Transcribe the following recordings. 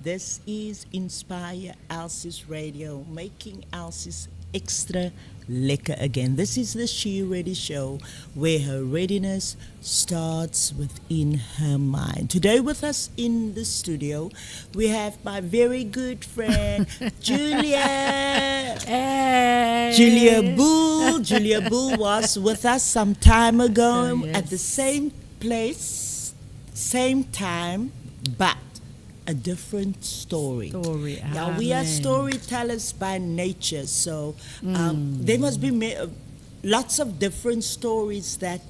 This is Inspire Elsie's Radio, making Elsie's extra lekker again. This is the She Ready Show, where her readiness starts within her mind. Today, with us in the studio, we have my very good friend, Julia. Hey. Julia Bull was with us some time ago Yes. at the same place, same time, but a different story. Yeah, we are Amen. storytellers by nature, so there must be lots of different stories that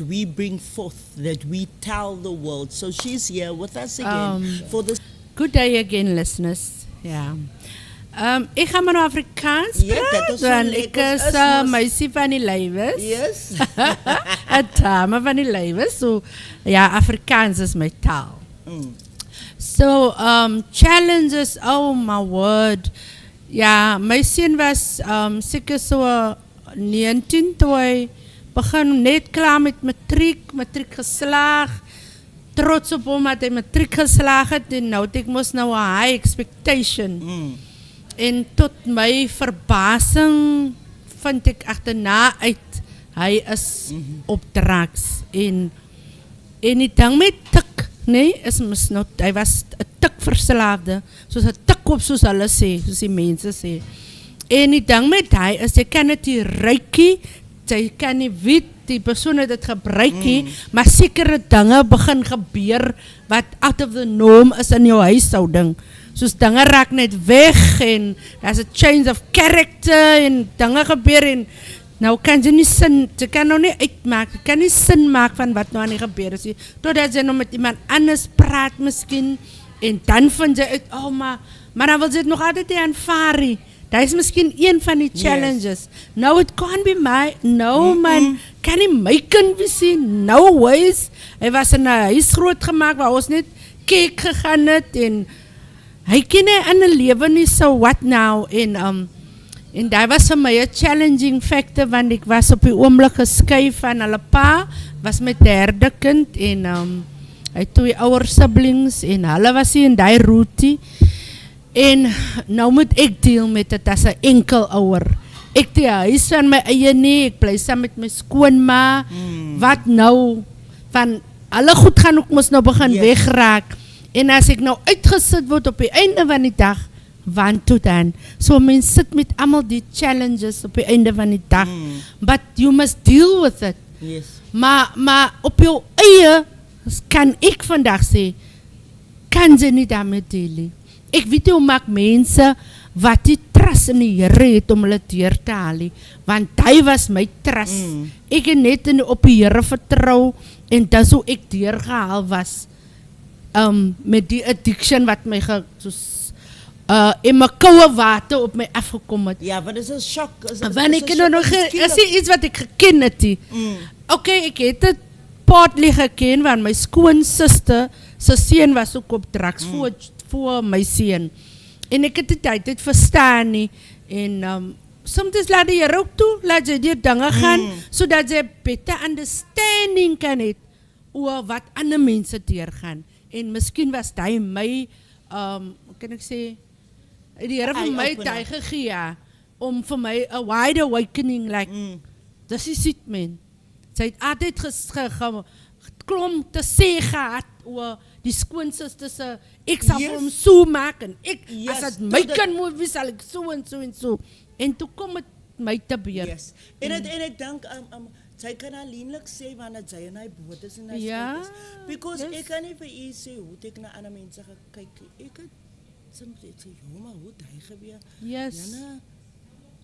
we bring forth, that we tell the world. So she's here with us again for the. Good day again, listeners. Ja. Ik ga maar Afrikaans Ja, dat is zo praten. Ik lekker. is Is mos- meisie van die lewens. Yes. Een dame van die lewens. So, ja, Afrikaans is mijn taal. So, challenges, oh my word. Ja, my seun was seker so 19 toe hy begin net klaar met matriek geslaag. Trots op hom dat hy matriek geslaag het en nou het ek mos nou 'n high expectation. En tot my verbasing vind ek agterna uit hy is op drugs en die ding met tik, nee, is mos nou hy was 'n tikverslaafde, soos 'n tikkop soos hulle sê, soos die mense sê. En die ding met hy is jy kan dit nie ruikie, jy kan nie weet die persoon het dit gebruikie, maar sekere dinge begin gebeur wat out of the norm is in jou huishouding. Soos dinge raak net weg en daar's 'n change of character en dinge gebeur en nou kan jy nie jy kan nou nie uitmaak, jy kan nie sin maak van wat nou aan die gebeur is nie, totdat jy nou met iemand anders praat miskien en dan vind jy uit, oh maar dan wil jy dit nog altyd nie aanvaar nie. Dat is miskien een van die challenges. No, it can't be my, no man, kan nie my kind wees nie, no ways. Hy was in 'n huis groot gemaak waar ons net kerk gegaan het en hy ken nie in 'n lewe nie, so what now? En daar was vir my 'n challenging factor want ek was op die oomblik geskei van hulle pa, was my derde kind en hy het 2 ouer siblings en hulle was nie in daai route. En nou moet ek deel met dit as 'n enkel ouer. Ek die huis van my eie nie, ek bly saam met my skoonma. Wat nou? Van alle goed gaan ook mos nou begin wegraak. En as ek nou uitgesit word op die einde van die dag, want toe dan? So mense sit met almal die challenges op die einde van die dag. But you must deal with it. Yes. Maar op jou eie kan ek vandag sê, kan jy nie daarmee deel nie. Ek weet hoe maak mense wat die trust in die Here het om hulle deur te haal nie, want hy was my trust. Ek het net op die Here vertrou en dis hoe ek deurgehaal was met die addiction wat my en my koue water op my afgekom het. Ja, want dit is 'n shock. Want ek het nog is nie iets wat ek geken het nie. Okay, ek het dit partly geken want my skoonsister se seun was ook op drugs voor my seun. En ek het dit verstaan nie en soms laat die Here ook toe, laat jy deur dinge gaan sodat jy beter understanding kan hê oor wat ander mense deurgaan. En miskien was dit my kan ek sê die Here vir my tyd gegee ja, om vir my 'n wide awakening like dis is it man. Sy het altyd klomp te sê gehad oor die skoonsister se ek sal vir hom so maak en ek as dit my kind moet wees sal ek so en so en so. En toe kom dit my te beer. Yes. En ek dink sy kan alleenlik sê wanneer sy en hy boot is en hy Ja, is. Because yes. ek kan nie vir u sê hoe ek na ander mense gekyk nie. Ek het soms sê, "Jo, maar hoe het hy gebeur?" Yes. Jana,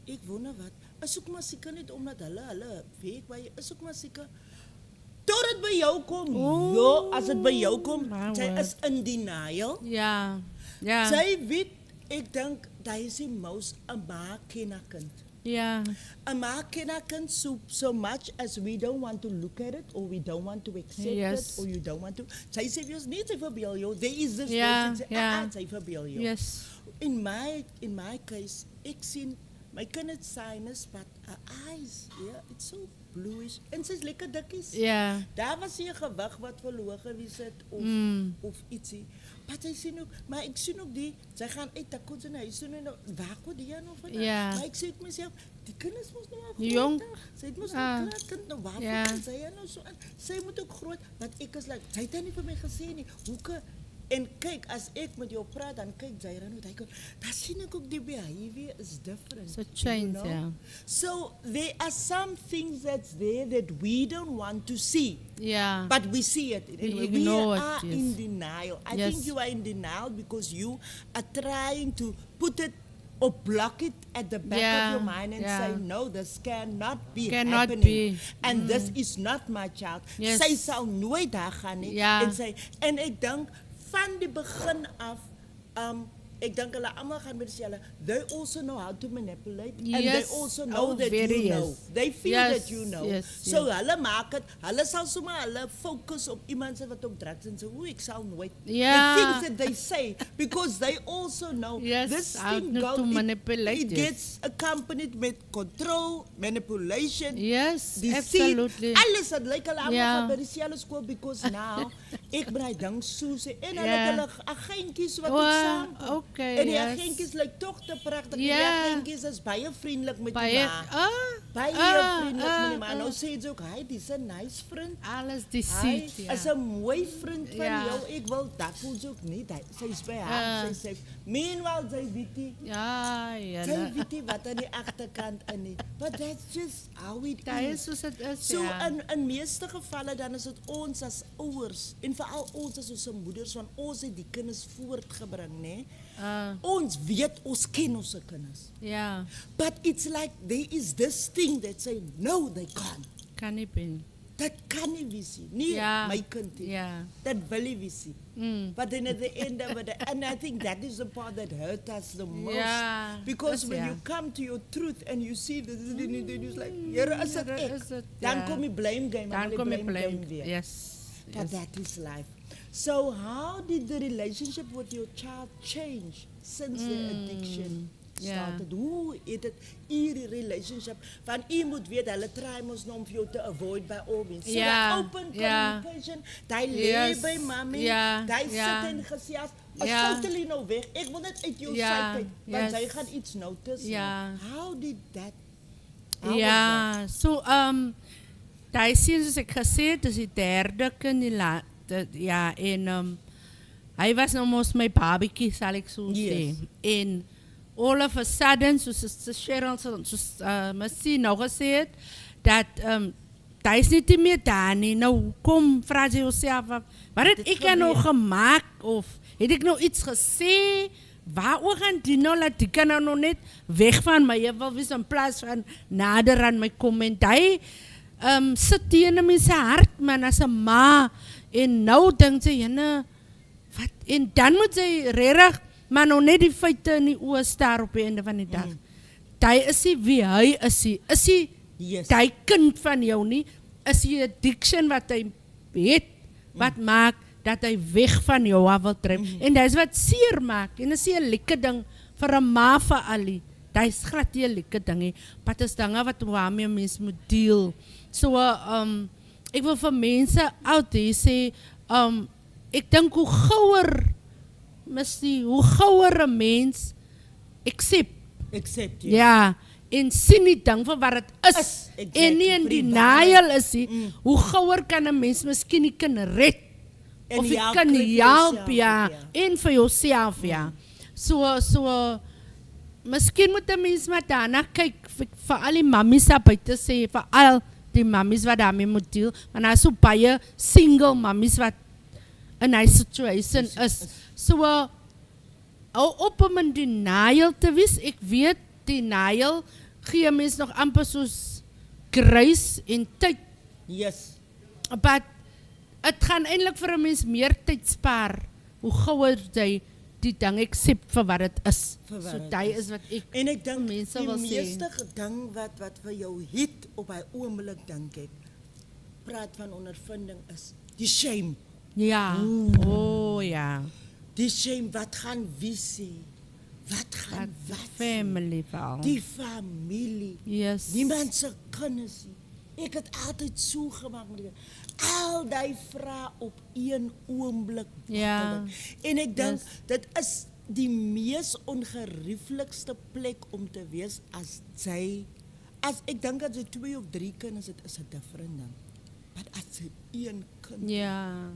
ek wonder wat. Is ook maar seker net omdat hulle weet by is ook maar seker tot dit by jou kom. Ja, as dit by jou kom, sy is in denial. Ja. Ja. Sy weet, ek dink daai is die most 'n ma ken 'n kind. Ja. A ma ken 'n kind so much as we don't want to look at it or we don't want to accept it or you don't want to. Sy sê jy is nie te verbeel jou. There is this sy verbeel jou. Yes. In my case, ek sien my kind het sinus but her eyes, it's so bluish en sy's lekker dikkies. Ja. Daar was 'n gewig wat verloor gewees het of ietsie. Maar sy sien ook, maar ek sien ook sy gaan uit Takot en hy sien nou, waar kom die nou vandaan? Ja. Maar ek sê ook myself, die kinders moes nou al Jong. groot. Sy het moes nou klaar kind, nou waarvoor Ja. kan sy nou so aan? Sy moet ook groot, want ek is like, sy het nie vir my gesê nie, hoeke, en kyk, as ek met jou praat, dan kyk Zaira nou, dan sien ek ook die behavior is different. So change, you know? yeah. So there are some things that's there that we don't want to see. Yeah. But we see it. We Anyway, ignore it, are yes. in denial. I Yes. think you are in denial because you are trying to put it or block it at the back Yeah, of your mind and yeah. say, no, this cannot be Cannot happening. be. And this is not my child. Yes. Sy sal nooit daar gaan nie. Ja. En ek dink van die begin af, ek dink hulle almal gaan met dieselfde. They also know how to manipulate. And they Yes. also know Oh, that very you know. yes. They feel Yes, that you know. yes, So hulle maak dit, hulle sal sommer hulle focus op iemand se wat op drugs en so, ek sal nooit. Ja. The things that they say, because they also know Yes, this how thing to manipulate it it. gets accompanied with control, manipulation, Yes, deceit, absolutely. alles het lyk hulle almal Ja. gaan by dieselfde skool because now ek moet hy ding so sê en hulle Ja. het hulle agentjies wat Well, ook saamkom. okay, En die yes. agentjies lyk tog te pragtig. Die Ja. agentjies is baie vriendelik met die Baie, ma. Baie vriendelik met die ma. Nou sê jy ook, hy dis 'n nice vriend. alles Hy deceit, ja. is 'n mooi vriend van Ja. jou. Ek wil dat voel jy ook nie. Sy's by Ja. haar. Sy sê, meanwhile sy weet nie. Ja, ja. Sy weet nie wat aan die agterkant in nie. But that's just how it Dit is is. soos dit is, So ja. in meeste gevalle dan is dit ons as ouers en veral ons as ons moeders want ons het die kinders voortgebring, nê? Ons weet ons ken ons kinders. Ja, But it's like there is this thing that say no they can't. kan nie ben. Dat kan nie wees nie. Nie Ja. my kind nie. Ja. Dat wil nie wees nie. Mm. But then at the end of it, and I think that is the part that hurt us the most. Ja, Because dis when ja. you come to your truth and you see this, then you're like, Here is it Here ek. is it, Dan ja. kom die blame game. Dan en kom die jy blame blame. game weer. Yes. But Yes. that is life. So how did the relationship with your child change since the addiction ja. started? Hoe het dit die relationship van u moet weet hulle try mos nou om vir jou te avoid by all means. So Ja, that open ja. communication, daai lê Yes, by mommy, ja, daai ja. sit en gesels, Ja. totally nou weg. Ek wil net uit jou Ja, side uit, want yes. jy gaan iets notice. Ja. How did that? How was Ja, so daai sien soos ek gesê het, dis die derde kind ja en hy was nou mos my babatjie sal ek so Yes. sê. En all of a sudden soos Cheryl soos Messie nou gesê het dat hy is nie meer daar nie. Nou kom vra jy jouself af, wat het ek nou gemaak of het ek nou iets gesê? Waaroor gaan die nou laat die kan nou net weg van my wil wees in plaas van nader aan my kom en hy sit teen my se hart man as 'n ma en nou dink sy jene wat en dan moet sy regtig maar nou net die feite in die oë staar op die einde van die dag. Hy is nie wie hy is nie. Is hy Yes. hy kind van jou nie? Is die addiction wat hy het wat maak dat hy weg van jou af wil dryf. En dis wat seer maak. En dis 'n lekker ding vir 'n ma vir Ali. Dis glad nie 'n lekker ding nie. Maar dit is dinge wat waarmee mens moet deel. So ek wil vir mense out there sê ek dink hoe gouer hoe gouer 'n mens accept Accept you. ja, en sien die ding vir wat dit is. Exactly, En nie in vir die denial is nie. Hoe gouer kan 'n mens miskien die kind red? En Of jy help kan kry vir help, jouself, ja. En vir jouself, ja. So, miskien moet 'n mens maar daarna kyk vir al die mammies daar buite sê, vir al die mammies wat daarmee moet deel. Want daar is so baie single mammies wat in hy situation is. So, hou op om in denial te wees. Ek weet, denial gee mens nog amper soos grace en tyd. Yes. But het gaan eintlik vir 'n mens meer tyd spaar hoe gouer jy die ding accept vir wat dit is. Vir wat So dit dit is. is wat ek En ek dink mense die wil sê. meeste ding wat vir jou hit op hy oomblik dink ek praat van ondervinding is die shame. Ja. Oh ja. Die shame wat gaan wie sê? Wat gaan wat sê? Family val. Die familie. Yes. Niemand se kinders nie. ek het altyd so gemaak met die al die vrae op een oomblik. Ja. En ek dink Yes. dit is die mees ongerieflikste plek om te wees as ek dink as jy 2 of 3 kinders het, is dit different dan. Maar as jy 1 kind Ja.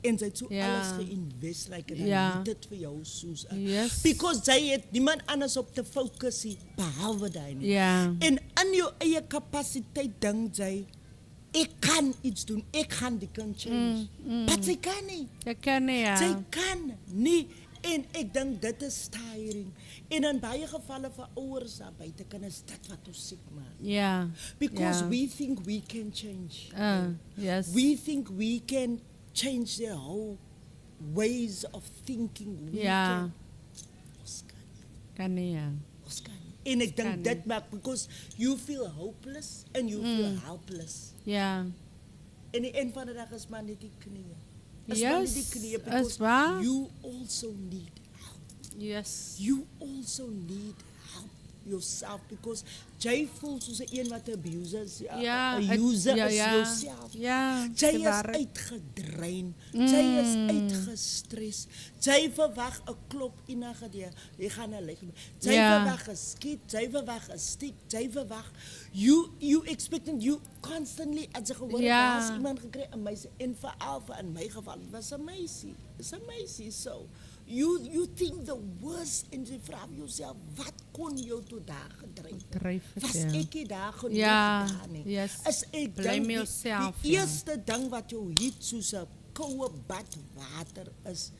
en sy het so Ja. alles geïnvest like en dan Ja. moet dit vir jou soos Yes. because jy het niemand anders op te fokus nie behalwe jy nie. Ja. En in jou eie kapasiteit dink jy ek kan iets doen, ek gaan die kind change. Maar sy kan nie. Dat kan nie, ja. Sy kan nie. En ek dink dit is tiring. En in baie gevalle vir ouers daar buite kan is dit wat ons siek maak. Ja. Because ja. we think we can change. Yes. We think we can change their whole ways of thinking. We Ja. can. Ons kan nie. Kan nie, ja. Ons kan nie. En ek Kan dink dit maak because you feel hopeless and you feel helpless. Ja. En die eind van die dag is maar net die knieë. Is maar net die Yes, knieë is because waar. you also need help. Yes. You also need help yourself because jy voel soos 'n een wat 'n abuser is. Ja. 'n user ja, is ja. jouself. Ja. Jy die is waarheid. uitgedrein. Jy is uitgestres. Jy verwag 'n klop enige dag. Jy gaan 'n lig. Jy Ja. verwag 'n skiet, jy verwag 'n stiek, jy verwag you expecting you constantly as jy gehoor Ja. daar's iemand gekry 'n meisie en veral vir in my geval was 'n meisie. It's a meisie so. You think the worst en jy vra jouself wat kon jou tot daar gedryf het? Dryf het, Was ja. ek nie daar genoeg Ja, gedaan nie? yes. Is ek Blame dink yourself, die ja. eerste ding wat jou hit soos 'n koue bad water is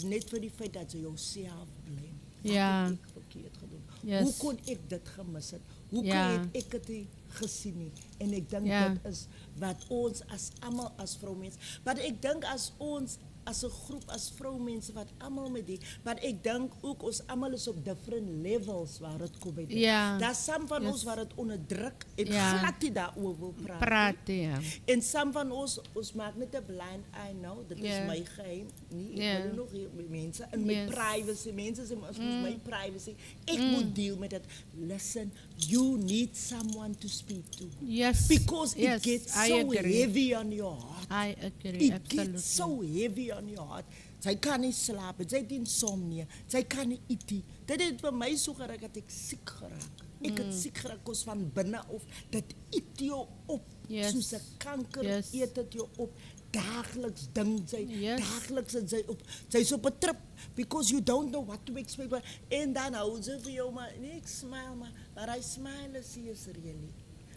net vir die feit dat jy jouself blame. Wat Ja. het ek verkeerd gedoen? Yes. Hoe kon ek dit gemis het? Hoe Ja. kan ek dit nie gesien nie? En ek dink Ja. dit is wat ons as almal as vroumense, maar ek dink as ons as 'n groep as vroumense wat almal met die, maar ek dink ook ons almal is op different levels waar dit kom by dit. Ja. Daar's some van Yes. ons wat dit onderdruk en Ja. glad nie daaroor wil praat. Praat, ja. En some van ons maak net 'n blind eye nou, dit Ja. is my geheim. Nie, ek Ja. wil nog hier met mense in my Yes. privacy. Mense sê as my privacy. Ek moet deal met dit. Listen, you need someone to speak to. Yes. Because yes, it gets I so agree. heavy on your heart. I agree, It absolutely. gets so heavy on your heart. Sy kan nie slaap, sy het insomnie, sy kan nie eet nie. Dit het vir my so geraak dat ek siek geraak. Ek het siek geraak kos van binne of dit eet jou op. Yes. Soos 'n kanker Yes. eet dit jou op. Daagliks dink sy, Yes. daagliks is sy op. Sy's op 'n trip because you don't know what to expect. En dan hou sy vir jou maar ek smile maar hy smile is really.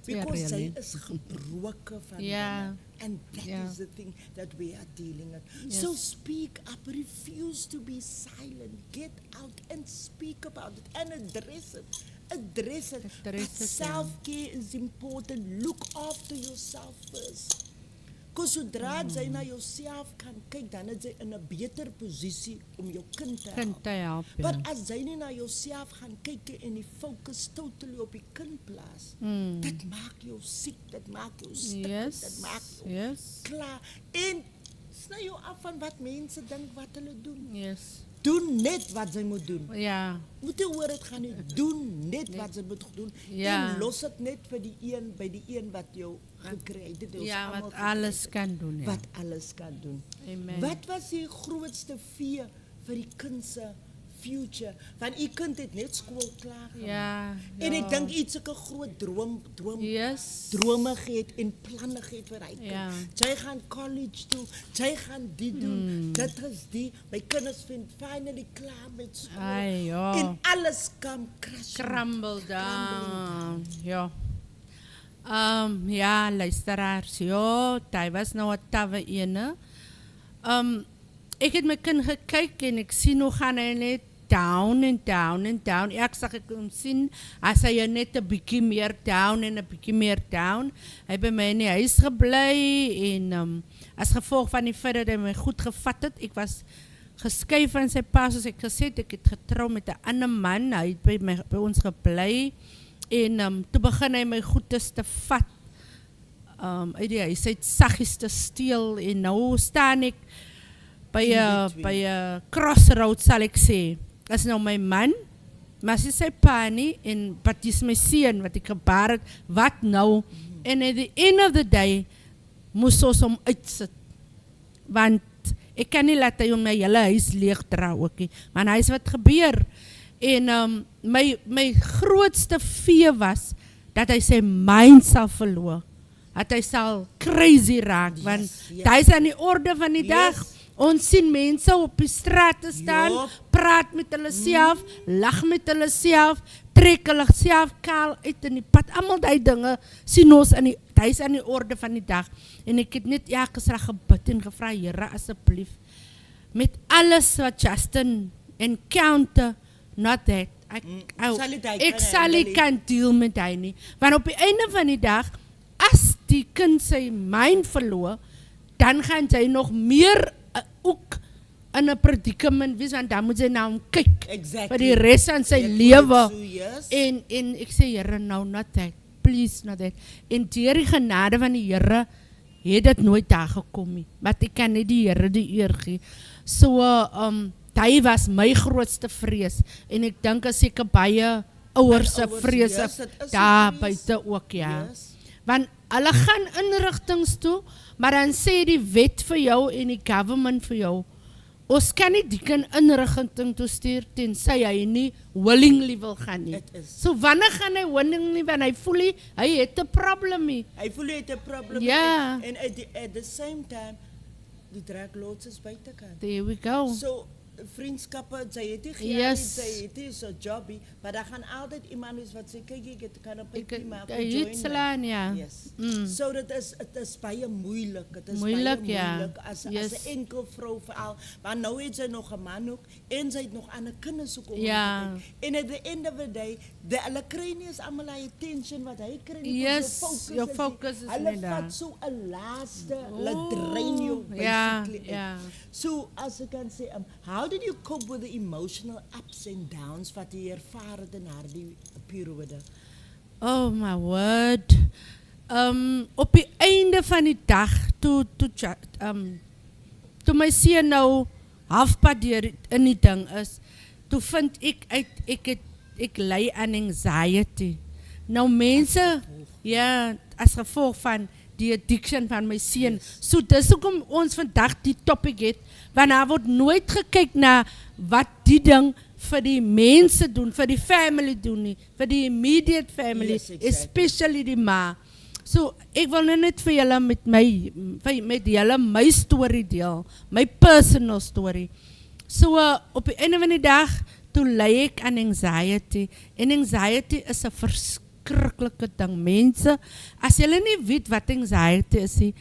Because sy really. is gebroken van Ja. binne. And that Ja. is the thing that we are dealing with. Yes. So speak up, refuse to be silent. Get out and speak about it and address it. Address it. Address But it, ja. self-care is important. Look after yourself first. Because zodra jy na jouself kan kyk, dan is jy in 'n beter posisie om jou kind te help. Kind te help, ja. Maar as jy nie na jouself gaan kyk en die fokus totally op die kind plaas, dit maak jou siek, dit maak jou stuk, Yes. dit maak jou Yes. klaar. En sny jou af van wat mense dink wat hulle doen. Yes. Doen net wat jy moet doen. Ja. Moet jy hoor dit gaan nie. Doen net wat jy moet doen. Ja. En los dit net vir die een by die een wat jou gekry het. Dit het ons Ja, almal wat gekry alles het. kan doen, ja. Wat alles kan doen. Amen. Wat was die grootste fear vir die kind se future? Want u kind het net skool klaar gemaak. Ja. En ek ja. dink iets sulke groot Yes. drome gehad en planne gehad vir hy kind. Ja. Jy gaan college toe, jy gaan dit doen. Dit is die my kinders vind finally klaar met skool. Ai, ja. En alles kan crash. Crumble down. Ja. Ja, luisteraars, ja, dit was nou 'n tawwe ene. Ek het my kind gekyk en ek sien hoe gaan hy net down en down en down. Ek sag ek kon sien as hy net 'n bietjie meer down en 'n bietjie meer down. Hy by my in die huis gebly en as gevolg van die feit dat hy my goed gevat het, ek was geskei van sy pa soos ek gesê het, ek het getrou met 'n ander man. Hy het by ons gebly. En toe begin hy my goedes te vat uit die huis uit saggies te steel en nou staan ek by 'n crossroad sal ek sê. Is nou my man, maar sy pa nie en wat is my seun wat ek gebaar het, wat nou? En at the end of the day, moes ons hom uitsit. Want ek kan nie laat hy om my hele huis leeg dra ook nie. Want hy is wat gebeur. En my grootste vee was, dat hy sy mind sal verloor. Dat hy sal crazy raak, want hy is aan die orde van die dag. Ons sien mense op die straat te staan, praat met hulle self, lag met hulle self, trek hulle self kaal uit in die pad. Almal die dinge sien ons hy is aan die orde van die dag. En ek het net elke dag gebid en gevra, Here asseblief, met alles wat Justin encounter, not that, ek sal nie kan deel met hy nie. Want op die einde van die dag, as die kind sy mind verloor, dan gaan sy nog meer ook in 'n predicament wees, want dan moet sy na hom kyk vir die res van sy lewe. En ek sê, Here, no, not that, please, not that. En deur die genade van die Here, het dit nooit daar gekom nie. Maar ek kan net die Here die eer gee. So, hy was my grootste vrees. En ek dink as seker baie ouers se vrees daar buite ook, ja. Want hulle gaan inrigtings toe, maar dan sê die wet vir jou en die government vir jou, ons kan nie die kind inrigting toe stuur, tensy hy nie willingly wil gaan nie. So wanneer gaan hy willingly, want hy voel hy het 'n probleem nie. Hy voel hy het 'n probleem. Ja. En at the same time, die drug lords is buitekant. There we go. So, vriendskappe, sy het nie geld, Yes. sy het nie so jobby, maar daar gaan altyd iemand wees wat sê, kyk, ek kan op Ek my maak, het slaan, ja. Yes. Mm. So dit is baie moeilik. Dit is Moeilik, baie ja. moeilik as Yes. 'n enkel vrou veral. Maar nou het sy nog 'n man ook en sy het nog ander kinders ook om Ja. te kyk. En at the end of the day, hulle kry nie eens almal hy attention wat hy kry nie. Yes, want your focus is hulle nie daar. vat so 'n laaste, hulle drain jou Ja, basically. ja. So as ek kan sê, how did you cope with the emotional ups and downs wat jy ervaar het in daardie periode? Oh my word. Op die einde van die dag, toe my seun nou halfpad deur in die ding is, toe vind ek uit, ek ly aan anxiety. Nou mense, ja, as gevolg van die addiction van my seun. So dis hoekom ons vandag die topic het, want daar word nooit gekyk na wat die ding vir die mense doen, vir die family doen nie, vir die immediate family, Yes, exactly. especially die ma. So, ek wil nou net vir julle met julle my story deel, my personal story. So, op die einde van die dag, toe ly ek aan anxiety, en anxiety is 'n verskriklike ding. Mense, as julle nie weet wat anxiety is nie,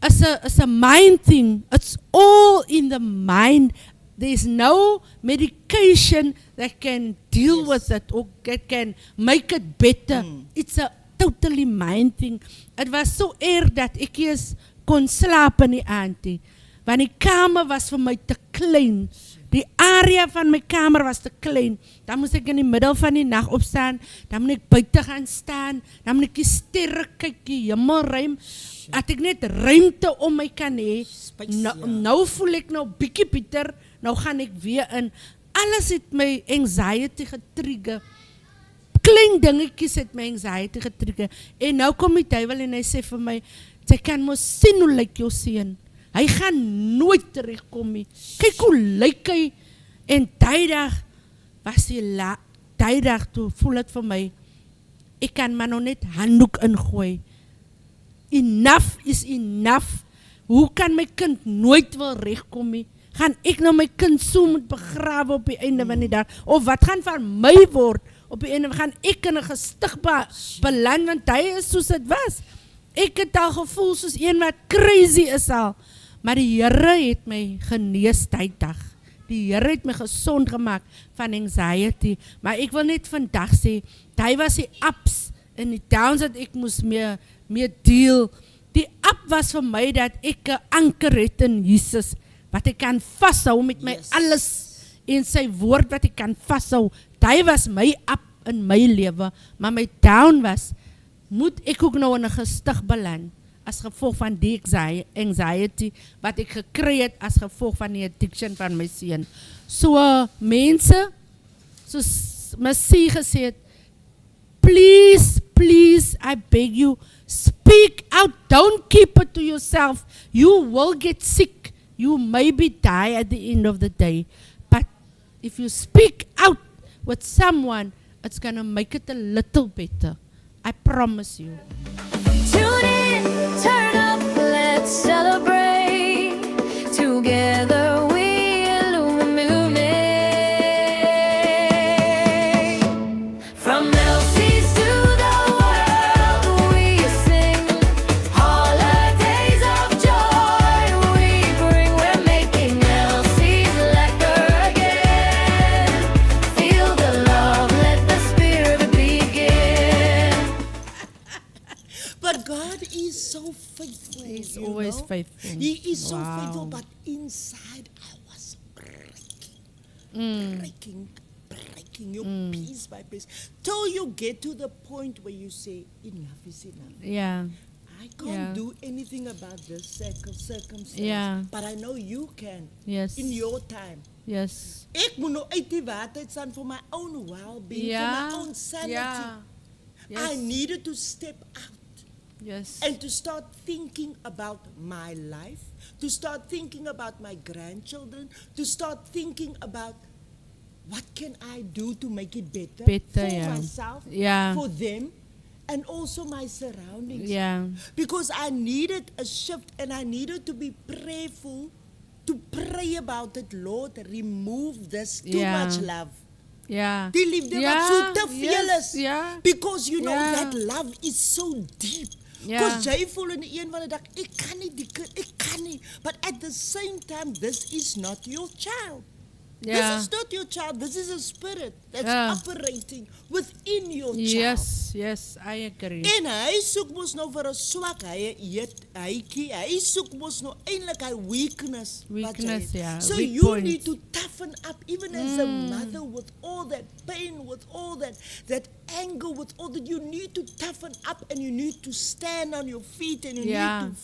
is a mind thing. It's all in the mind. There's no medication that can deal with it or that can make it better. It's a totally mind thing. Het was so erg dat ek eers kon slaap in die aand nie, want die kamer was vir my te klein. Die area van my kamer was te klein. Dan moes ek in die middel van die nag opstaan, dan moet ek buite gaan staan, dan moet ek die sterre kyk, die hemelruim, dat ek net ruimte om my kan hê. Nou voel ek nou bietjie beter, nou gaan ek weer in. Alles het my anxiety getrigger. Klein dingetjies het my anxiety getrigger. En nou kom die duiwel en hy sê vir my, sy kan mos sien hoe lyk jou seun. Hy gaan nooit terugkom nie. Kyk hoe lyk hy. En die dag was die dag toe voel dit vir my, ek kan maar nou net handdoek ingooi. Enough is enough. Hoe kan my kind nooit wil regkom nie? Gaan ek nou my kind so moet begrawe op die einde van die dag? Of wat gaan van my word? Op die einde gaan ek in 'n gestig beland, want hy is soos dit was. Ek het al gevoel soos een wat crazy is al. Maar die Here het my genees die dag. Die Here het my gesond gemaak van anxiety. Maar ek wil net vandag sê, hy was die ups en die downs dat ek moes mee deel. Die up was vir my dat ek 'n anker het in Jesus, wat ek kan vashou met my alles en sy woord wat ek kan vashou. Hy was my up in my lewe, maar my down was, moet ek ook nou in 'n gestig beland, as gevolg van die anxiety, wat ek gekry het as gevolg van die addiction van my seun. So, mense, soos Messie gesê het, please, I beg you, Speak out. Don't keep it to yourself. You will get sick. You maybe die at the end of the day. But if you speak out with someone, it's going to make it a little better. I promise you. Tune in, turn up, let's celebrate. Together we illuminate. From Elsie's to the world, we sing. Holidays of joy we bring. We're making Elsie's lekker again. Feel the love, let the spirit begin. But God is so faithful. He's you always know? faithful. He is so Wow. faithful, but inside I was breaking. Breaking you piece by piece. Till you get to the point where you say, enough is enough. Yeah. I can't Yeah. do anything about this circumstance. Yeah. But I know you can. Yes. In your time. Yes. Ek moet nou uit die water staan for my own well-being, for Yeah. my own sanity. Yeah. I Yes. needed to step out. Yes. And to start thinking about my life, to start thinking about my grandchildren, to start thinking about what can I do to make it better, Better, for yeah. myself, Yeah. for them, and also my surroundings. Yeah. Because I needed a shift and I needed to be prayerful, to pray about it. Lord, remove this too Yeah. much love. Yeah. Die liefde wat so te veel is. Yeah. Because you know Yeah. that love is so deep. Yeah. Because jy voel in die een van die dag, ek kan nie die kind, ek kan nie. But at the same time, this is not your child. Yeah. This is not your child. This is a spirit that's Yeah. operating within your child. Yes. Yes. I agree. En hy soek mos nou vir 'n swak, hy soek mos nou eintlik hy weakness. wat jy Weakness, het. yeah, So weak you point. need to toughen up, even as a mother, with all that pain, with all that anger, with all that. You need to toughen up, and you need to stand on your feet, and you Yeah. need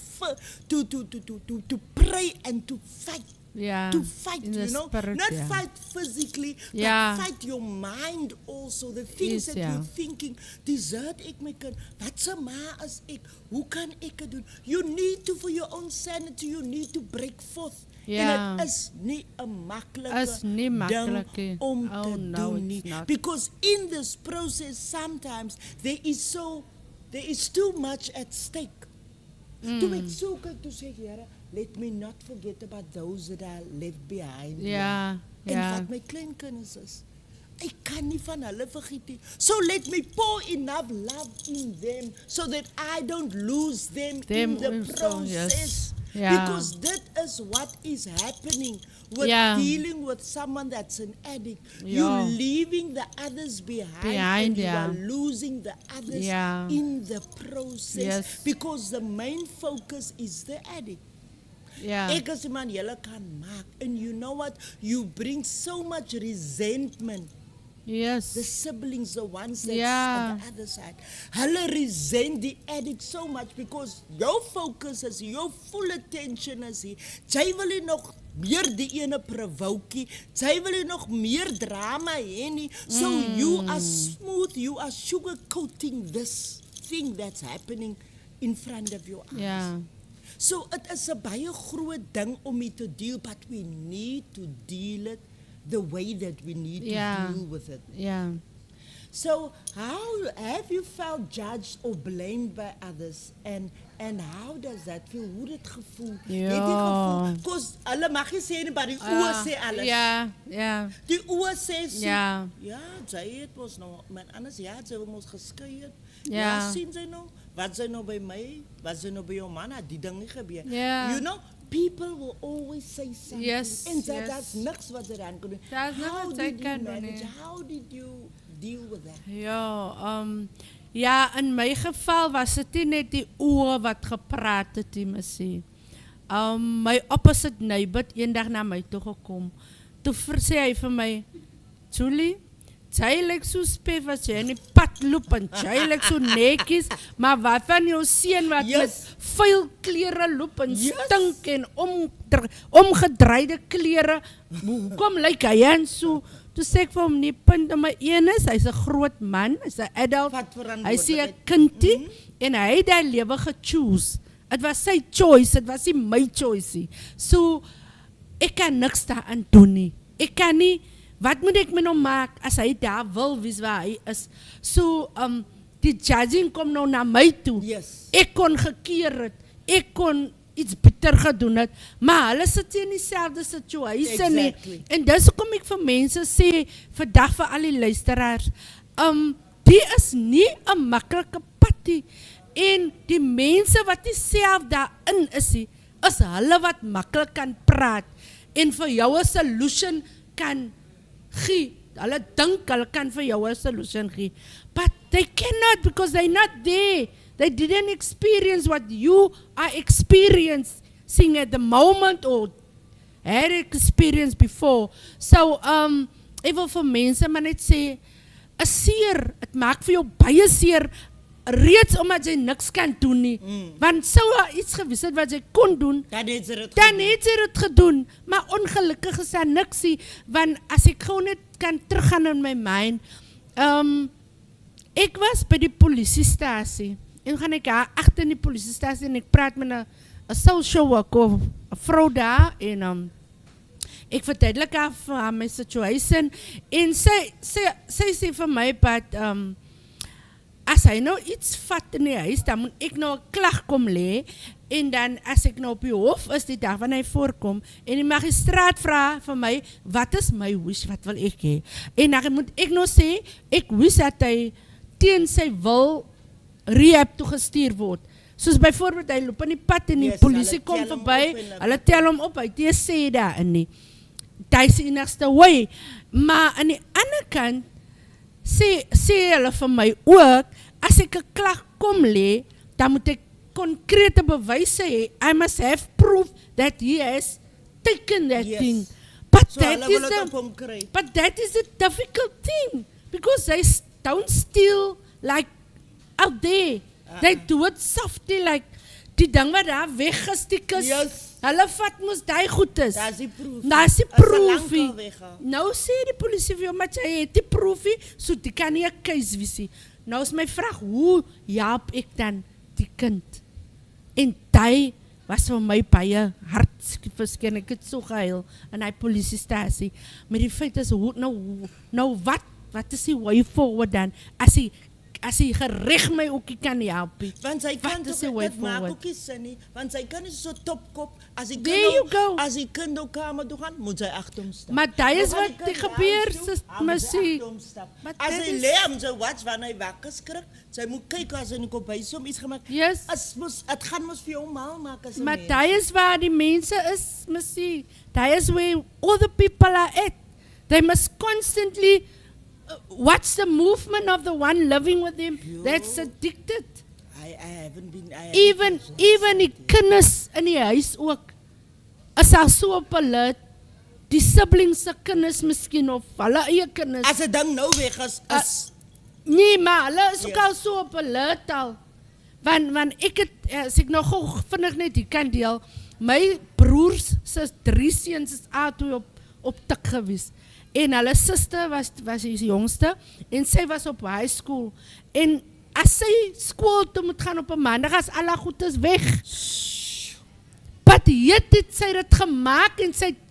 to pray and to fight. Yeah. To fight, In the you know, spirit, not yeah. fight physically, Yeah. but fight your mind also. The things Yes, that yeah. you're thinking, desert ek my kind, wat se ma is ek, hoe kan ek dit doen? You need to, for your own sanity, you need to break forth. Ja. En dit is nie 'n maklike Is nie maklik ding nie. om Oh, te no, doen it's nie. not. Because in this process, sometimes there is too much at stake. Toe ek so kyk, toe sê ek, Here, let me not forget about those that are left behind. Ja. En Ja. wat my kleinkinders is. Ek kan nie van hulle vergeet nie. So let me pour enough love in them so that I don't lose them in the also, yes. process. Yeah. Because that is what is happening with Yeah. dealing with someone that's an addict. Yeah. You're leaving the others behind, and you yeah. are losing the others Yeah. in the process. Yes. Because the main focus is the addict. Ja. Ek as iemand julle kan maak. And you know what? You bring so much resentment. Yes. The siblings, the ones that's Yeah. on the other side. Hulle resent the addict so much because your focus is, your full attention is hier. Jy wil nie nog meer die ene provoke. Jy wil nie nog meer drama hê nie. So you are smooth, you are sugarcoating this thing that's happening in front of your eyes. Ja. So it is 'n baie groot ding om mee te deel, but we need to deal it the way that we need Ja. to deal with it. Ja. So how have you felt judged or blamed by others, and how does that feel? Hoe dit gevoel? Ja. Het jy gevoel? Because hulle mag nie sê nie, maar die oë sê alles. Ja. Ja. Die oë sê so. Ja. Ja, sy het mos nou, maar anders ja, sy het mos geskei het. Ja. Sien sy nou? Wat sy nou by my? Wat sy nou by jou man? Het die ding nie gebeur. Ja. You know, people will always say something. Yes, En yes. daar's niks wat sy aan kan doen. Daar's niks How wat sy did you kan doen manage? nie. How did you deal with that? Ja, ja, in my geval was dit nie net die oë wat gepraat het nie, missie. My opposite neighbor het eendag na my toe gekom. Toe sê hy vir my, Julie, jy lyk so spef as jy in die pad loop en jy lyk so netjies, maar wat van jou seun wat Yes. met vuil klere loop en Yes. stink en omgedraaide klere, hoekom lyk hy en so? Toe sê ek vir hom, nee, punt nommer 1 is, hy's 'n groot man, hy's 'n adult, Vat hy sê 'n verantwoordelikheid. kindie, en hy het die lewe gechoose. Dit was sy choice, dit was nie my choice nie. So, ek kan niks daaraan doen nie. Ek kan nie, wat moet ek met hom maak, as hy daar wil wees waar hy is. So, die judging kom nou na my toe. Yes. Ek kon gekeer het, ek kon iets beter gedoen het, maar hulle sit in dieselfde situasie nie. Exactly. En dis hoekom ek vir mense sê, vandag vir al die luisteraars, die is nie 'n maklike pad nie. En die mense wat nie self daarin is nie, is hulle wat maklik kan praat en vir jou 'n solution kan gee. Hulle dink hulle kan vir jou 'n solution gee. But they cannot because they're not there. They didn't experience what you are experiencing at the moment or had experienced before. So, ek wil vir mense maar net sê, 'n seer, het maak vir jou baie seer, reeds omdat jy niks kan doen nie. Want sou daar iets gewees het wat jy kon doen, Dan het sy dit dan gedoen. het sy dit gedoen. Maar ongelukkig is daar niks nie, want as ek gewoon net kan teruggaan in my mind, ek was by die polisiestasie, en gaan ek daar agter in die polisiestasie, en ek praat met 'n social worker, 'n vrou daar, en ek verduidelik haar my situation, en sy sê vir my, but, as hy nou iets vat in die huis, dan moet ek nou 'n klag kom lê, en dan as ek nou op die hof is, die dag wanneer hy voorkom, en die magistraat vra vir my, wat is my wish, wat wil ek hê? En dan moet ek nou sê, ek wish dat hy teen sy wil rehab toegestuur word. Soos byvoorbeeld, hy loop in die pad en die Yes, polisie hulle kom tel hom verby, op en hulle tel hom op, hy het nie 'n sê daarin nie. Dit is die enigste way. Maar aan die ander kant, sê hulle vir my ook, as ek 'n klag kom lê, dan moet ek konkrete bewyse hê. I must have proof that he has taken that Yes. thing. But So that hulle is wil dit a, op hom kry. but that is a difficult thing, because they don't steal like out there. They do it softly, like die ding wat daar weggestiek is. Yes. Hulle vat mos die goedes. Daar's die proof. Daar's die As hy proefie. lankal weggaan. Nou sê die polisie vir jou, maar jy het die proefie, so die kan nie 'n case wees nie. Nou is my vraag, hoe help ek dan die kind? En die was vir my baie hartverskyn. Ek het so gehuil in die polisiestasie. Maar die feit is, nou wat is die way forward dan? As hy gereg my ook nie kan help nie. Want sy kan Wat is ook, die way dit maak forward? ook nie sin nie, want sy kan nie so topkop, as die There you go. as die kind nou kamer toe gaan, moet sy agter hom stap. Maar dit is Nou gaan wat die kind gebeur, huis toe, sis, dan moet sy Missie. agter hom stap. Maar As dit hy is- lê om sy watch wanneer hy wakker skrik, sy moet kyk as hy nie kom by hom iets gemaak. Yes. Het gaan mos vir jou mal maak as 'n Maar mens. dit is waar die mense is, Missie. Dit is where all the people are at. They must constantly watch the movement of the one living with him that's addicted. I haven't been Even die kinders in die huis ook, is al so op alert, die siblings se kinders miskien, of hulle eie kinders. As 'n ding nou weg is Nee, maar hulle is ook Yes. al so op alert al. Want ek het, as ek nog gou vinnig net die kan deel, my broers se 3 seuns is altyd op tik gewees. En hulle suster was die jongste, en sy was op high school. En as sy skool toe moet gaan op 'n maandag, as alle goed is weg. But yet het sy dit gemaak, en sy het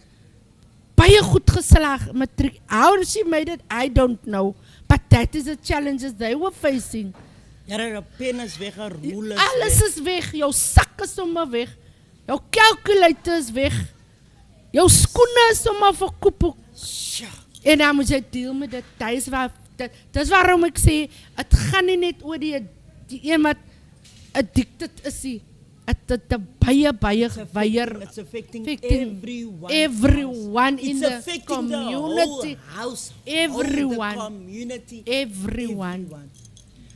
baie goed geslaag matriek. How she made it, I don't know. But that is the challenges they were facing. Ja, pen is weg, 'n rule is Alles weg. is weg, jou sak is sommer weg, jou calculator is weg, jou skoene is sommer verkoop. Sja. En dan moet jy deel met dit. Dis waarom ek sê, het gaan nie net oor die een wat addicted is nie. Het baie geweier. It's affecting Affecting everyone. in It's the affecting the community. whole house, Everyone. the community, Everyone.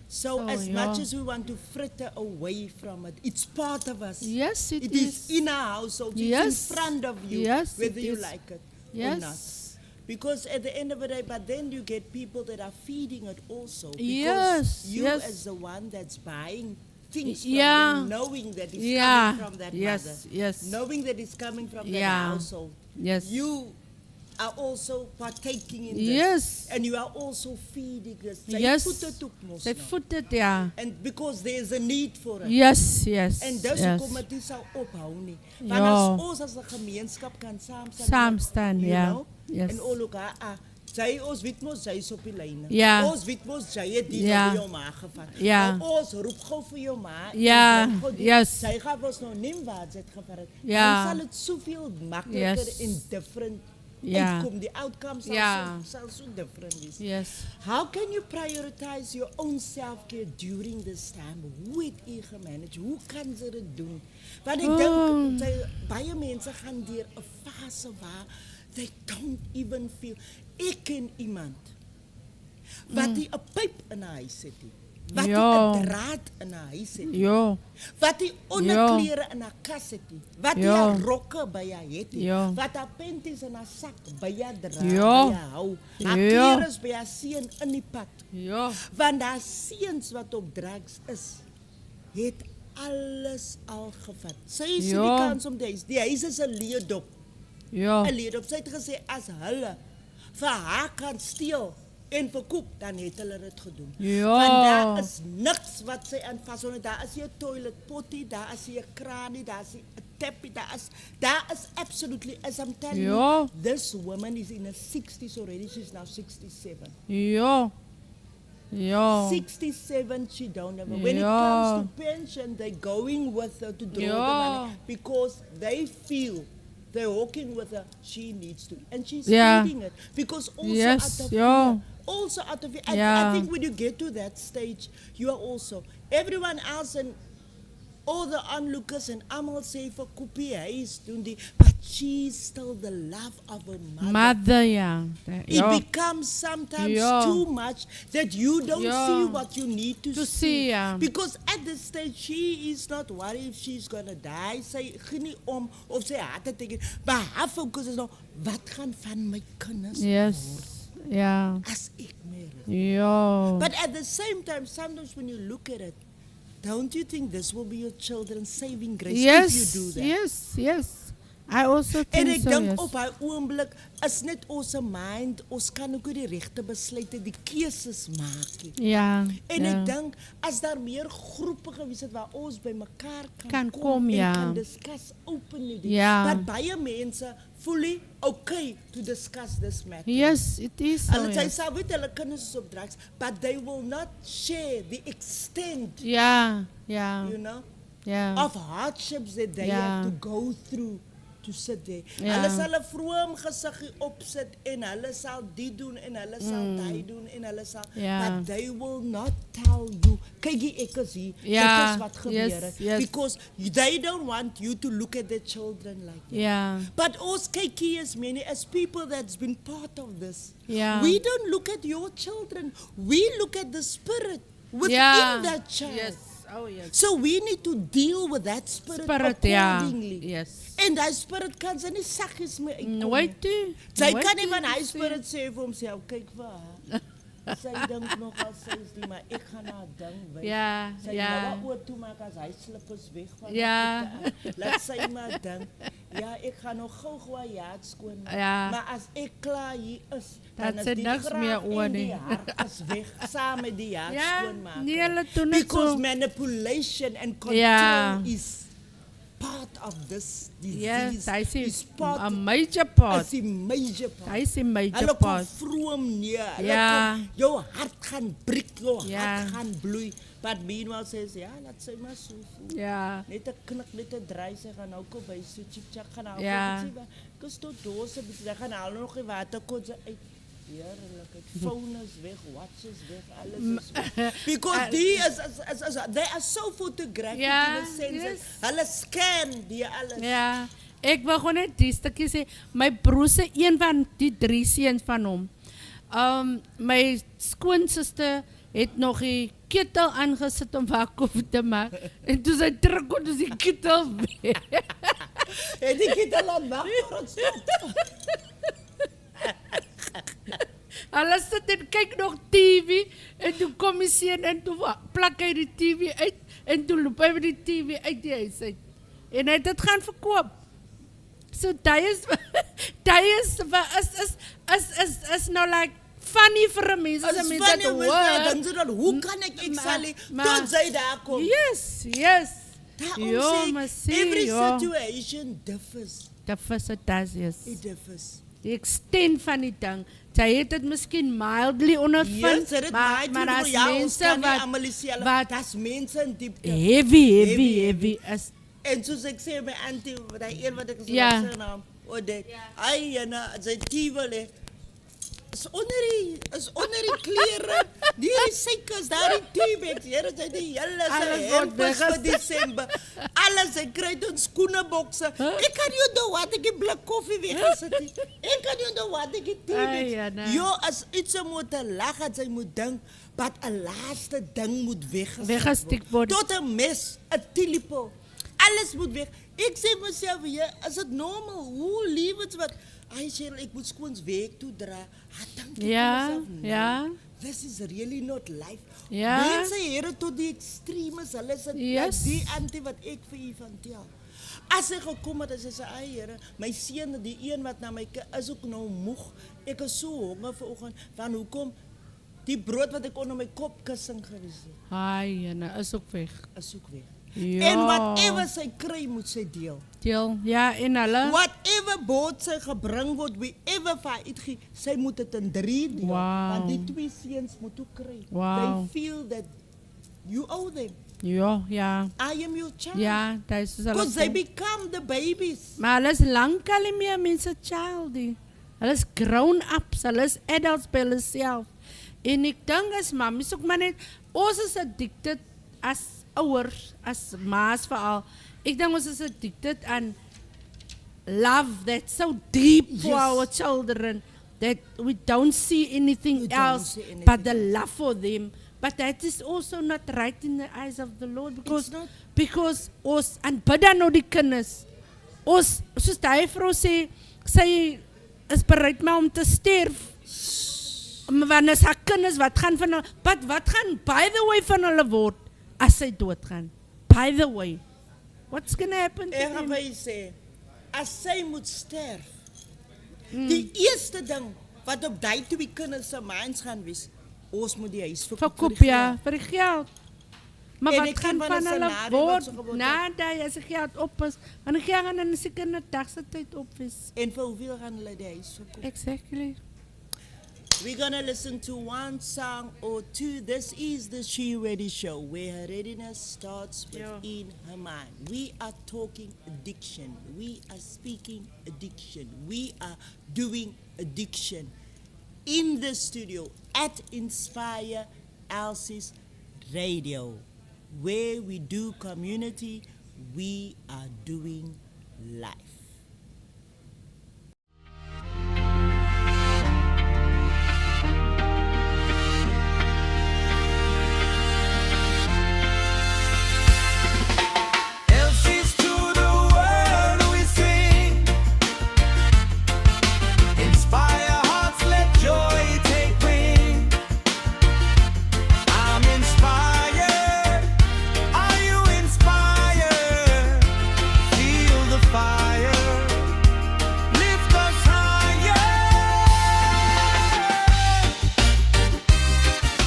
So So, as yeah. much as we want to fritter away from it, it's part of us. Yes, it It is. is in our household. Yes. It's in front of you, Yes, whether it you is. like it or Yes. not. Because at the end of the day, but then you get people that are feeding it also. Because Yes, you yes. as the one that's buying things from Yeah. them, knowing that it's Yeah. coming from that Yes, mother, yes. knowing that it's coming from that Yeah. household. Yes. You are also partaking in Yes. this. And you are also feeding us. Sy Yes. voed dit ook mos Sy nou. voed dit, ja. And because there is a need for it. Yes, yes. En dis yes. hoekom dit nie sal ophou nie. Want Ja. as ons as 'n gemeenskap kan Saamstaan, you ja. know, Yes. En ook sy ons weet mos sy is op die lyne. Ja. Ons weet mos sy het die Ja. op jou ma gevat. Ja. Nou, ons roep gou vir jou ma. en Ja, bring gou die- yes. Sy gaan ons nou neem wat sy het gevat het. Ja. Dan sal dit soveel makliker Yes. en different Ja. uitkom. Die outcome sal, Ja. sal so different wees. Yes. How can you prioritize your own self-care during this time? Hoe het u gemanage? Hoe kan ze dit doen? Want ek dink baie mense gaan deur 'n fase waar they don't even feel. Ek ken iemand wat die 'n pyp in haar huis het. Wat die Ja. 'n draad in haar huis het. Ja. Wat die onderklere in haar kas het. Wat die Ja. haar rokke by haar het. Ja. Wat haar panties in haar sak by haar dra. Ja. By haar hou. Haar Ja. klere is by haar seun in die pad. Ja. Want daar seuns wat op drugs is, het alles al gevat. Sy is nie die Ja. kans om die huis is 'n leedop. Ja. 'n Leedop. Sy het gesê as hulle vir haar kan steel en verkoop, dan het hulle dit gedoen. Ja. Want daar is niks wat sy aan vashou nie. Daar is nie 'n toilet potty, daar is nie 'n kraan nie, daar is nie 'n tappie, daar is absolutely, as I'm telling Ja. you, this woman is in her 60s already, she's now 67. Ja. Ja. 67 she don't have. When it Ja. comes to pension, they're going with her to draw the Ja. money because they feel they're walking with her. She needs to, and she's Ja. feeding it because also Yes, out of ja. fear. Also out of fear. I Ja. think when you get to that stage, you are also everyone else and all the onlookers and almal sê vir Koppie huis doen die, but she's still the love of her mother. Mother, ja. It Ja. becomes sometimes Ja. too much that you don't Ja. see what you need to, To see, ja. Because at this stage, she is not worried if she's going to die. Sy gee nie om of sy hart het teken. Maar haar focus is nou, wat gaan van my kinders Yes. word Ja. as ek meer is? Ja. But at the same time, sometimes when you look at it, don't you think this will be your children's saving grace Yes. if you do that? Yes. Yes. I also En think ek so. dink Yes. op haar oomblik is net ons mind, ons kan ook nie die regte besluite, die keuses maak nie. Ja. En ja. ek dink as daar meer groepe gewees het waar ons by mekaar Kan kom kom, en ja. kan discuss openly. Ja. Maar baie mense voel nie okay to discuss this matter. Yes, it is so. Hulle sê Yes. sal weet hulle kinders is op drugs, but they will not share the extent, Ja. Ja. you know, Ja. of hardships that they Ja. have to go through to sit there. Ja. Hulle sal 'n vroom gesiggie opsit en hulle sal dit doen en hulle sal dit doen en hulle sal, Ja. but they will not tell you, kyk ek is hier, Ja. dit is wat gebeur Yes, het. yes. Because they don't want you to look at their children like that. Ja. But ons kyk hier as many as people that's been part of this. Ja. We don't look at your children. We look at the spirit within Ja. that child. Yes. Oh yes. So we need to deal with that spirit, Spirit, ja. accordingly. Yes. En daai spirit kan sy nie saggies meer uitkom. Nooit toe. Sy Nooit kan nie toe van hy gesê. spirit sê vir homself, kyk vir haar. Sy dink nog al sy is die, maar ek gaan haar ding wys. Ja, Sy ja. nou oor toe maak as hy slippers weg van Ja. haar voete af. Laat sy maar dink. Ja, ek gaan nog gou haar jaat skoon maak. Ja. Maar as ek klaar hier is, Dan dan is sit die niks graaf meer oor en die nie. hart is weg saam met die jaat Ja, skoonmaak. nee, hulle doen dit Because so. manipulation and control Ja. is part of this disease. Yes, hy is sê part 'n major part. is die major part. Hy sê major Hulle kom part. vroom neer. Hulle Ja. kom, jou hart gaan breek, jou Ja. hart gaan bloei. But meanwhile says, ja, laat sy maar so voel. Ja. Net 'n knik, net 'n draai, sy gaan nou kom by so chik-chak gaan haal. Ja. Kus tot dose, sy gaan haal nog die waterkotse uit. Heerlijk, het phone is weg, watch is weg, alles is weg. Because die is, they are so photographic Ja, in the sense yes. that hulle scan die alles. Ja. Ek wil gewoon net die stukkie sê, my broer se een van die 3 seuns van hom. My skoonsister het nog die ketel aangesit om haar koffie te maak en toe sy terugkom toe is die ketel weg. En die kind laat wag tot het stop. Hulle sit en kyk nog TV en toe kom die seun en toe plak hy die TV uit en toe loop hy met die TV uit die huis uit. En hy het dit gaan verkoop. So dat is nou like funny vir 'n mens as 'n mens dit hoor. Hoe kan ek Sally maar- tot sy daar kom? Yes. Daarom Jo, sê maar ek, sê, every jo. situation differs. Dat was het dat is. It differs. Die extent van die ding. Sy het dit miskien mildly ondervind, Yes, dit maar daar's mense wat Daar's mense in diepte. heavy is. En soos ek sê my auntie, daai een wat ek so Ja. sy naam, Odette. Ai, en sy tiewel hè. Is onder die klere, die suikers, daar die teabags, here sy die hele Alles sy word hampers vir wegges- Desember. Alles sy kry doen skoenebokse. Ek kan nie onthou wat ek die blik koffie weggesit het. Ek kan nie onthou wat ek die Ai, ja, teabags. nee. Jo, as iets moet lag het sy moet dink, wat 'n laaste ding moet Weggesteek word. Tot 'n mes, 'n tilipo. Alles moet weg. Ek sê myself, ja, is dit normal? Hoe lief het wat? Ai, Cheryl, ek moet skoons werk toe dra. Dink ek Ja, vir myself, ja. This is really not life. Ja. Mense here tot die extremes, hulle is Yes. die antie wat ek vir u van tel. As ek gekom het, as hy sê, ai Here, my seun, die een wat na my kyk, is ook nou moeg. Ek is so honger vanoggend. Van hoekom die brood wat ek onder my kopkussing gewees het, Ai, en is ook weg. is ook weg. Ja. En whatever sy kry, moet sy deel. Deel. Ja, en hulle. Whatever bood sy gebring word, wherever vir haar uitgee, sy moet dit in 3 deel. Wow. Want die 2 seuns moet ook kry. Wow. They feel that you owe them. Ja. I am your child. Ja, dat is hulle. Because they sê. become the babies. Maar hulle is lankal nie meer mense childie. Hulle is grown-ups, hulle is adults by hulle self. En ek dink as mammies ook maar net, ons is addicted as ouers, as ma's veral. Ek dink ons is addicted aan love that's so deep for Yes. our children that we don't see anything We don't else see anything but the love for them. But that is also not right in the eyes of the Lord because, It's not. because ons aanbid dan nou die kinders. Ons, soos die vrou sê, sy is bereid maar om te sterf. Want as haar kinders, wat gaan van hulle, wat gaan by the way van hulle word as sy doodgaan? By the way. What's gonna happen to Ek gaan them? vir jy sê, as sy moet sterf, die eerste ding wat op die 2 kinders se minds gaan wees, ons moet die huis verkoop. Verkoop vir die ja, geld. vir die geld. Maar En wat ek gaan ken van van 'n hulle scenario wat word so gebeur het. nadat as die geld op is? Want die geld gaan dan seker na dag se tyd op wees. En vir hoeveel gaan hulle die huis verkoop? Exactly. We're gonna listen to one song or two. This is the She Ready Show, where her readiness starts within her mind. We are talking addiction. We are speaking addiction. We are doing addiction. In the studio at Inspire Elsie's Radio, where we do community, we are doing life. Elsie's to the world we sing. Inspire hearts, let joy take wing. I'm inspired. Are you inspired? Feel the fire. Lift us higher.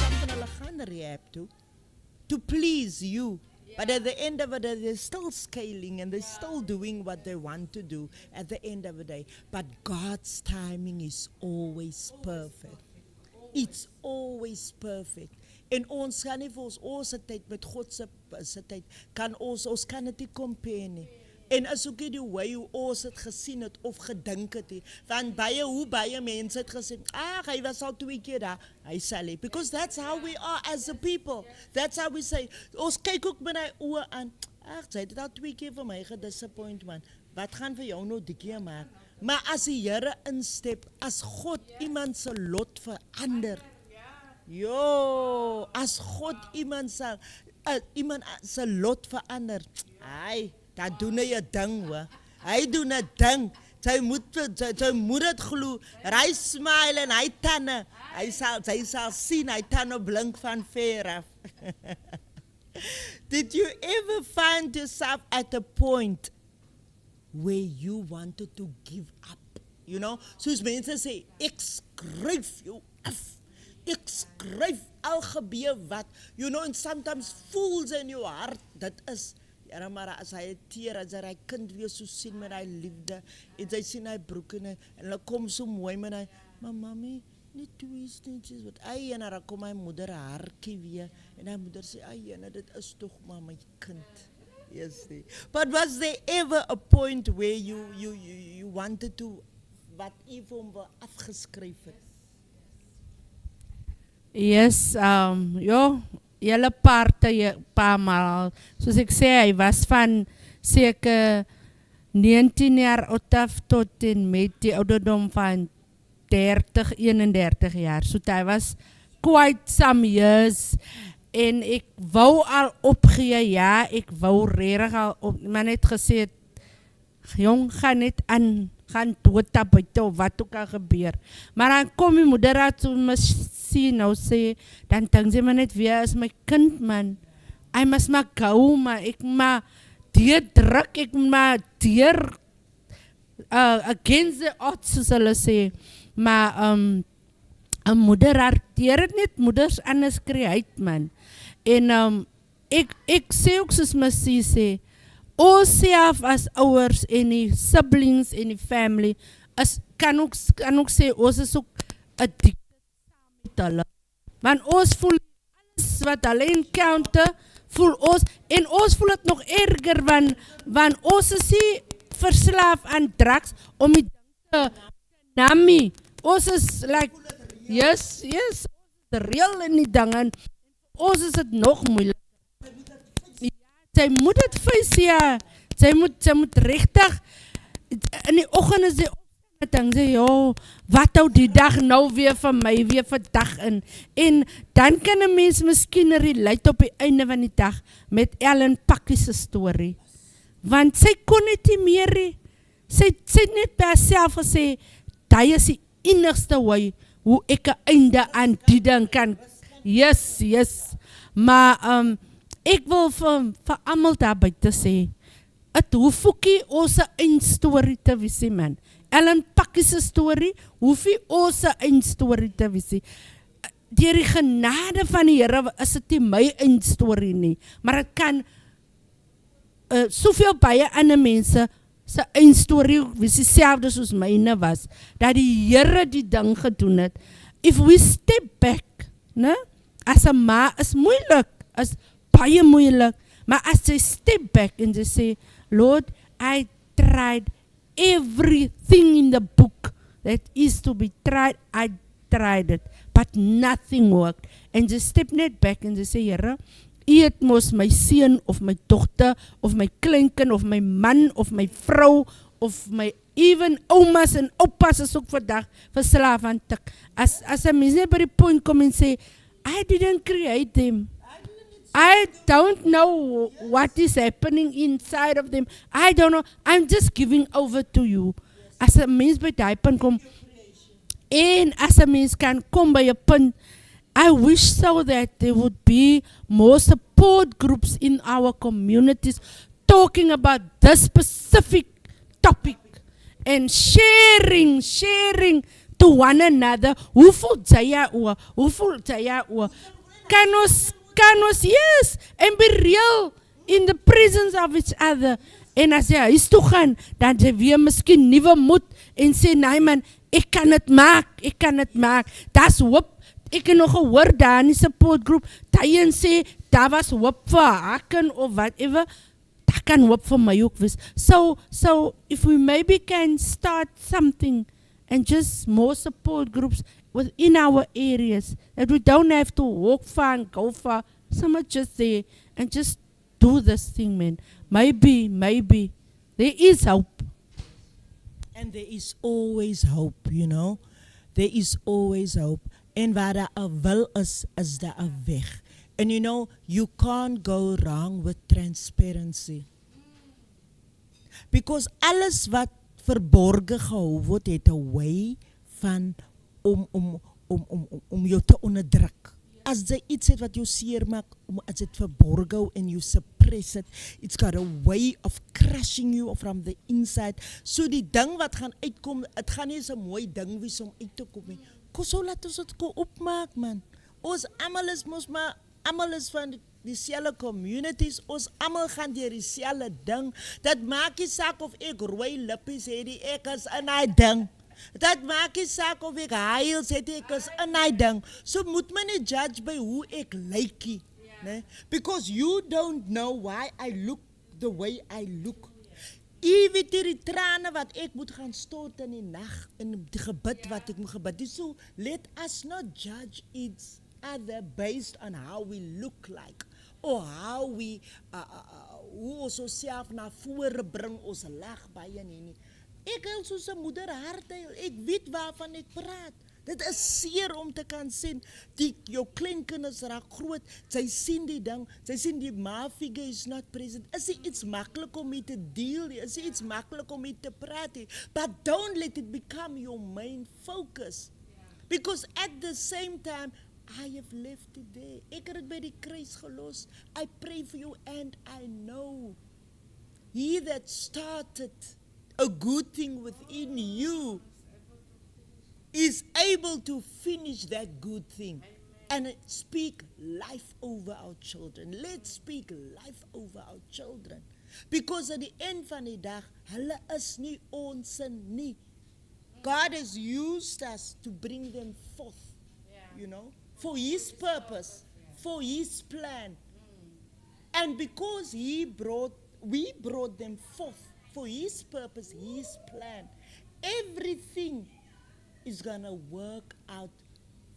Something hulle gaan rehab to please you. But at the end of the day, they're still scaling and they're still doing what they want to do at the end of the day. But God's timing is always perfect. It's always perfect. En ons kan nie vir ons tyd met God se tyd kan ons kan dit nie compare nie. En as ook nie die way hoe ons het gesien het of gedink het nie. Want hoe baie mense het gesê, hy was al 2 keer daar, hy sal nie. Because that's how we are as a people. That's how we say, ons kyk ook met die oë aan, sy het al 2 keer vir my gedisappoint man. Wat gaan vir jou nou die keer maak? Maar as die Here instep, as God iemand se lot verander, jo, as God iemand se lot verander, dat doen hy 'n ding hoor. Hy doen 'n ding. Sy moet dit glo. Hy smile en hy tande. Sy sal sien hy tande blink van ver af. Did you ever find yourself at a point where you wanted to give up? You know, soos mense sê, ek skryf jou af. Ek skryf al gebeur wat. You know, and sometimes fools in your heart, dat is, ja, maar as hy teer, as hy kind weer so sien met hy liefde, en hy sien hy broek en hulle kom so mooi met hy, maar mami, nie 2 sneetjies, wat, ai, en dan kom my moeder haarkie weer, en hy moeder sê, ai, en dit is toch maar my kind. Yes, nee. But was there ever a point where you wanted to, wat u vir hom wil afgeskryf het? Yes, hele paar maal. Soos ek sê, hy was van seker 19 jaar oud af tot en met die ouderdom van 30, 31 jaar. So hy was quite some years. En ek wou al opgee, ja, ek wou regtig al op, maar net gesê, jong, gaan net aan, gaan dood daar buite of wat ook al gebeur. Maar dan kom die moeder uit, so my sien, nou sê, dan dink sy maar net weer, is my kind, man. Hy must maar gou, maar ek maar deur druk, ek maar deur against the odds, soos hulle sê. Maar, 'n moeder harteer het net, moeders anders kry uit, man. En ek sê ook soos my sê, ons self as ouers en die siblings en die family, kan ook sê, ons is ook addicted saam met hulle. Want ons voel alles wat hulle encounter, voel ons, en ons voel het nog erger, want ons is nie verslaaf aan drugs, om die ding te nami. Ons is like, yes, the real in die ding, en ons is het nog moeilijk. Ja, sy moet het face, ja. Sy moet rechtig, in die oggend is die opstaan, sê, joh, wat hou die dag nou weer van my, weer vandag in. En dan kan een mens miskien relate op die einde van die dag, met Ellen Pakkie' story. Want sy kon net nie meer, sy het net by haarself gesê, die is die enigste way, hoe ek een einde aan die ding kan. Yes. Maar ek wil vir almal daarby te sê, het hoef ook nie ons eindstory te wees, man. Ellen Pakkie's story, hoef nie ons eindstory te wees. Deur die genade van die Here is dit nie my eindstory nie, maar het kan soveel baie ander mense sy eindstory wees dieselfde soos myne was, dat die Here die ding gedoen het. If we step back, ne? As 'n ma is moeilik, is baie moeilik, maar as jy step back en jy sê, Lord, I tried everything in the book that is to be tried, I tried it, but nothing worked. En jy step net back en jy sê, Here, U het mos my seun of my dogter of my kleinkind of my man of my vrou of my even oumas en oupas is ook vandag verslaaf aan tik. As 'n mens net by die point kom en sê, I didn't create them. I don't know what is happening inside of them. I don't know. I'm just giving over to you. As 'n mens by die punt kom, en as 'n mens kan kom by 'n punt, I wish so that there would be more support groups in our communities talking about this specific topic and sharing to one another. Hoeveel jaya oor? Kan ons, yes, and be real in the presence of each other. En as jy huis toe gaan, dan jy weer miskien nuwe moed en sê, nee man, ek kan het maak. That's hoop. Ek het nog gehoor daar in die support group, die en sê, daar was hoop vir haken of whatever, daar kan hoop vir my ook wees. So if we maybe can start something and just more support groups within our areas, that we don't have to walk far and go far, someone just say, and just do this thing, man. Maybe, there is hope. And there is always hope, you know. There is always hope. En waar daar 'n wil is daar 'n weg. And you know, you can't go wrong with transparency. Because alles wat verborgen gehou word, het 'n way van om jou te onderdruk. As jy iets het wat jou seer maak, as dit verborgen hou en you suppress suppress it. It's got a way of crushing you from the inside. So die ding wat gaan uitkom, het gaan nie so 'n mooi ding wees om uit te kom nie. Kom so laat ons dit kom opmaak, man. Ons almal is mos maar almal is van dieselfde communities, ons almal gaan deur dieselfde ding. Dat maak nie saak of ek rooi lippies het, ek is in hy ding. Dat maak nie saak of ek heils het, ek is in hy ding. So moet my nie judge by hoe ek lyk nie, né? Because you don't know why I look the way I look. Weet die trane wat ek moet gaan stort in die nag, in die gebed wat ek moet gebid. So let us not judge each other based on how we look like, or how we hoe ons onsself na vore bring, ons lag baie nie. Ek huil soos 'n moeder hart huil. Ek weet waarvan ek praat. Dit is seer om te kan sien. Jou kleinkinders raak groot. Sy sien die ding. Sy sien die ma-figure is not present. Is dit iets maklik om mee te deel? Is dit iets maklik om mee te praat? But don't let it become your main focus. Because at the same time, I have left it there. Ek het dit by die kruis gelos. I pray for you and I know he that started a good thing within you is able to finish that good thing. And speak life over our children. Let's speak life over our children. Because at the end van die dag, hulle is nie ons nie. God has used us to bring them forth, you know, for his purpose, for his plan. And because we brought them forth for his purpose, his plan, everything is going to work out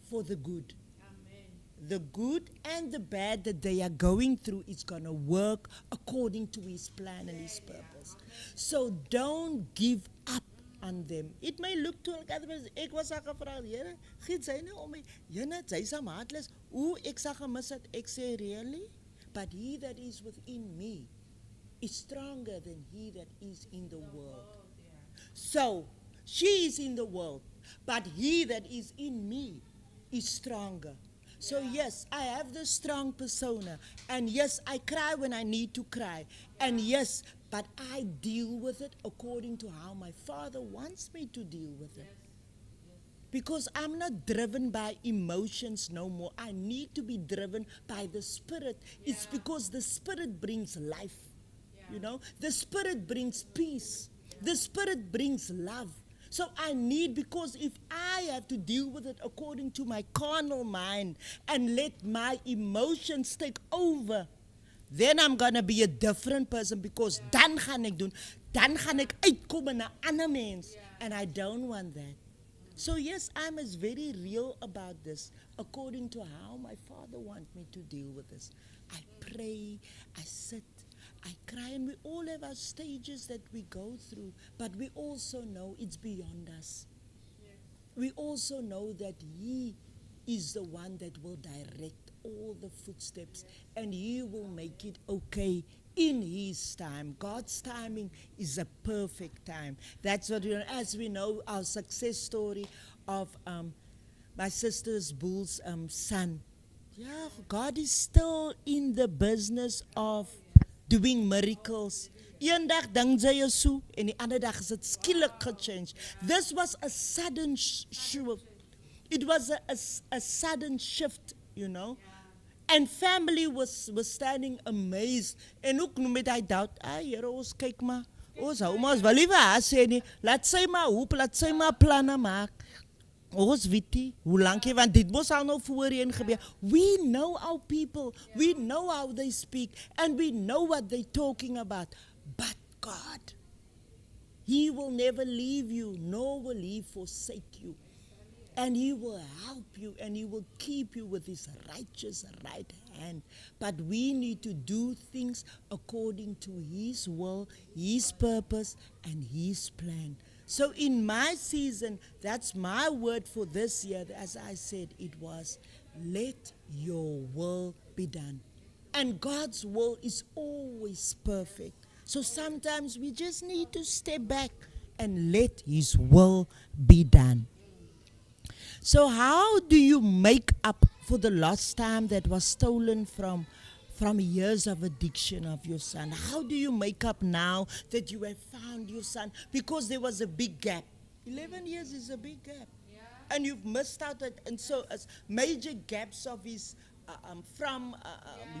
for the good. Amen. The good and the bad that they are going through is going to work according to his plan and his purpose. So don't give up on them. It may look to others, ek was al gevra, Here, gee sy nie om my, Jene, sy is am hartless, ek sal gemis het, ek sê, really? But he that is within me is stronger than he that is in the world. So, she is in the world, but he that is in me is stronger. So yes, I have the strong persona, and yes, I cry when I need to cry, and yes, but I deal with it according to how my Father wants me to deal with it. Because I'm not driven by emotions no more. I need to be driven by the Spirit. It's because the Spirit brings life. You know, the Spirit brings peace. The Spirit brings love. So I need, because if I have to deal with it according to my carnal mind and let my emotions take over, then I'm going to be a different person, because dan gaan ek doen, dan gaan ek uitkom in 'n ander mens. And I don't want that. So yes, I'm as very real about this, according to how my Father wants me to deal with this. I pray, I sit, I cry, and we all have our stages that we go through, but we also know it's beyond us. We also know that he is the one that will direct all the footsteps, and he will make it okay in his time. God's timing is a perfect time. That's what we know. As we know, our success story of my sister's bull's son. Yeah, God is still in the business of doing miracles. Eendag dink jy is so, en die ander dag is dit skielik gechange. This was a sudden shift. It was a sudden shift, you know. And family was standing amazed. En ook met hy doubt, Here, ons kyk maar. Ons hou maar, ons wil nie vir haar sê nie. Laat sy maar hoop, laat sy maar planne maak. Ons weet nie, hoe lank want dit mos al nou voorheen gebeur. We know our people. We know how they speak. And we know what they're talking about. But God, he will never leave you, nor will he forsake you. And he will help you, and he will keep you with his righteous right hand. But we need to do things according to his will, his purpose, and his plan. So in my season, that's my word for this year. As I said, it was, let your will be done. And God's will is always perfect. So sometimes we just need to step back and let his will be done. So how do you make up for the lost time that was stolen from from years of addiction of your son? How do you make up now that you have found your son? Because there was a big gap. 11 years is a big gap. And you've missed out, and so as major gaps of his from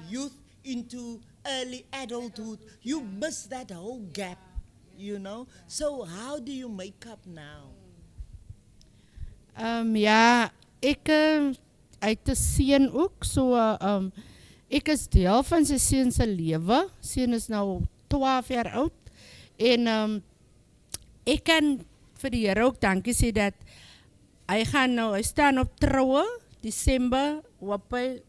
youth into early adulthood, you miss that whole gap, you know. So how do you make up now? Ja, ek uit 'n seun ook, so ek is deel van sy seun se lewe. Seun is nou 12 jaar oud en ek kan vir die Here ook dankie sê dat hy staan op troue Desember, op hy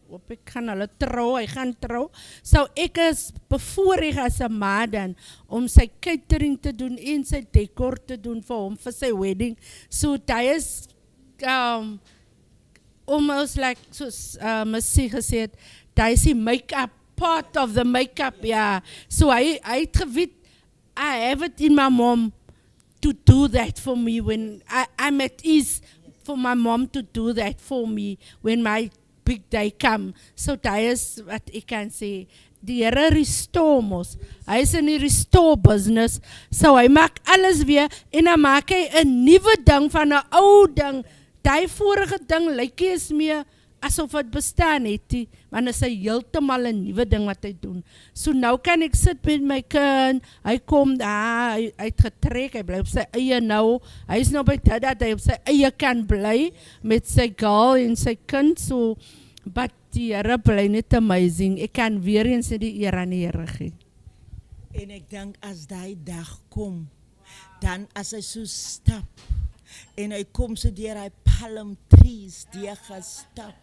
gaan hulle trou, hy gaan trou. So ek is bevoorreg as 'n ma dan om sy catering te doen en sy decor te doen vir hom vir sy wedding. So hy is almost like soos Messie gesê het, hy is die make-up, part of the make-up, ja. So hy het geweet, I have it in my mom to do that for me when I'm at ease for my mom to do that for me when my big day come. So dat is wat ek kan sê. Die Here restore ons. Hy is in die restore business. So hy maak alles weer en dan maak hy 'n nuwe ding van 'n ou ding. Die vorige ding lyk nie eens meer asof het bestaan het nie, want is hy heeltemal 'n nuwe ding wat hy doen. So nou kan ek sit met my kind, hy kom daar, hy het getrek, hy bly op sy eie nou, hy is nou by dit dat hy op sy eie kan bly, met sy girl en sy kind, so, but die Here bly net amazing, ek kan weer eens die eer aan die Here gee. En ek dink as die dag kom, dan as hy so stap, en hy kom so deur hy palm trees, die gestap,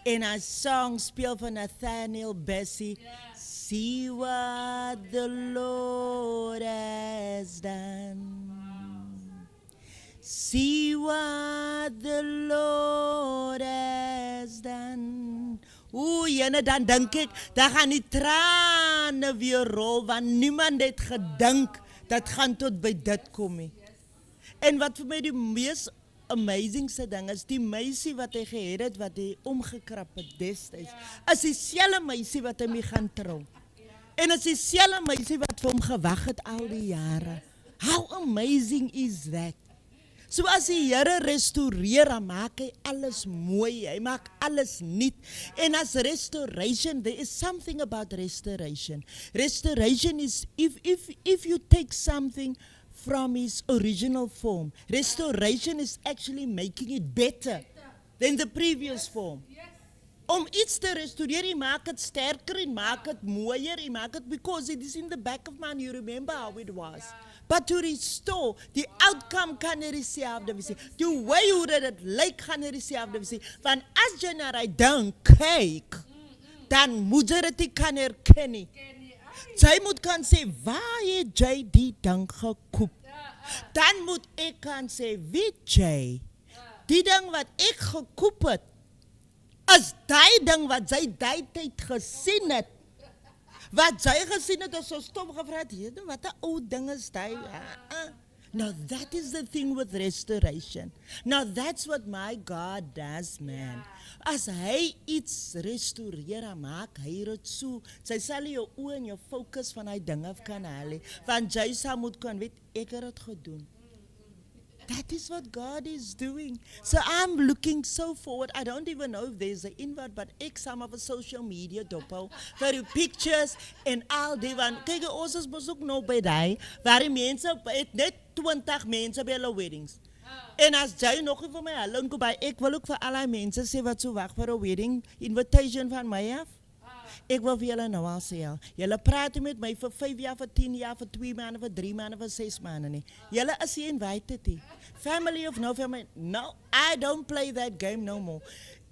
en hy song speel van Nathaniel Bassey, see what the Lord has done. See what the Lord has done. Jene, dan dink ek, dan gaan die trane weer rol, want niemand het gedink, dat gaan tot by dit kom nie. En wat vir my die mees amazingste ding is, die meisie wat hy gehet het, wat hy omgekrap het destyds, is die selfe meisie wat hy mee gaan trou. En is die selfe meisie wat vir hom gewag het al die jare. How amazing is that? So as die Here restoreer, dan maak hy alles mooi, hy maak alles nuut. En as restoration, there is something about restoration. Restoration is, if you take something from its original form, restoration is actually making it better than the previous form. Om iets te restoreer, jy maak het sterker, jy maak het mooier, jy maak het, because it is in the back of mind, you remember how it was. But to restore, die outcome kan nie dieselfde wees nie. Die way hoe dit lyk kan nie dieselfde wees nie. Want as jy na hy dink, kyk, dan moet jy dit nie kan herken nie. Jy moet kan sê, waar het jy die ding gekoop? Dan moet ek kan sê, weet jy, die ding wat ek gekoop het, is die ding wat jy die tyd gesien het. Wat jy gesien het, is so stom gevra het, wat 'n ou ding is die? Now that is the thing with restoration. Now that's what my God does, man. As hy iets restoreer, maak hy dit so, sy sal jou oë en jou fokus van hy ding af kan haal, want jy sal moet kan weet, ek het dit gedoen. That is what God is doing. So I'm looking so forward. I don't even know if there's an invite, but ek some of the social media dopo, vir die pictures en al die, want kyk, ons is mos ook nou by die, waar die mense, het net 20 mense by hulle weddings. En as jy nog vir my hallo kom by, ek wil ook vir al die mense sê wat so wag vir 'n wedding invitation van my af. Ek wil vir julle nou al sê, julle praat met my vir 5 jaar, vir 10 jaar, vir 2 maande, vir 3 maande, vir 6 maande nie. Julle is nie invited nie. Family of no family, no, I don't play that game no more.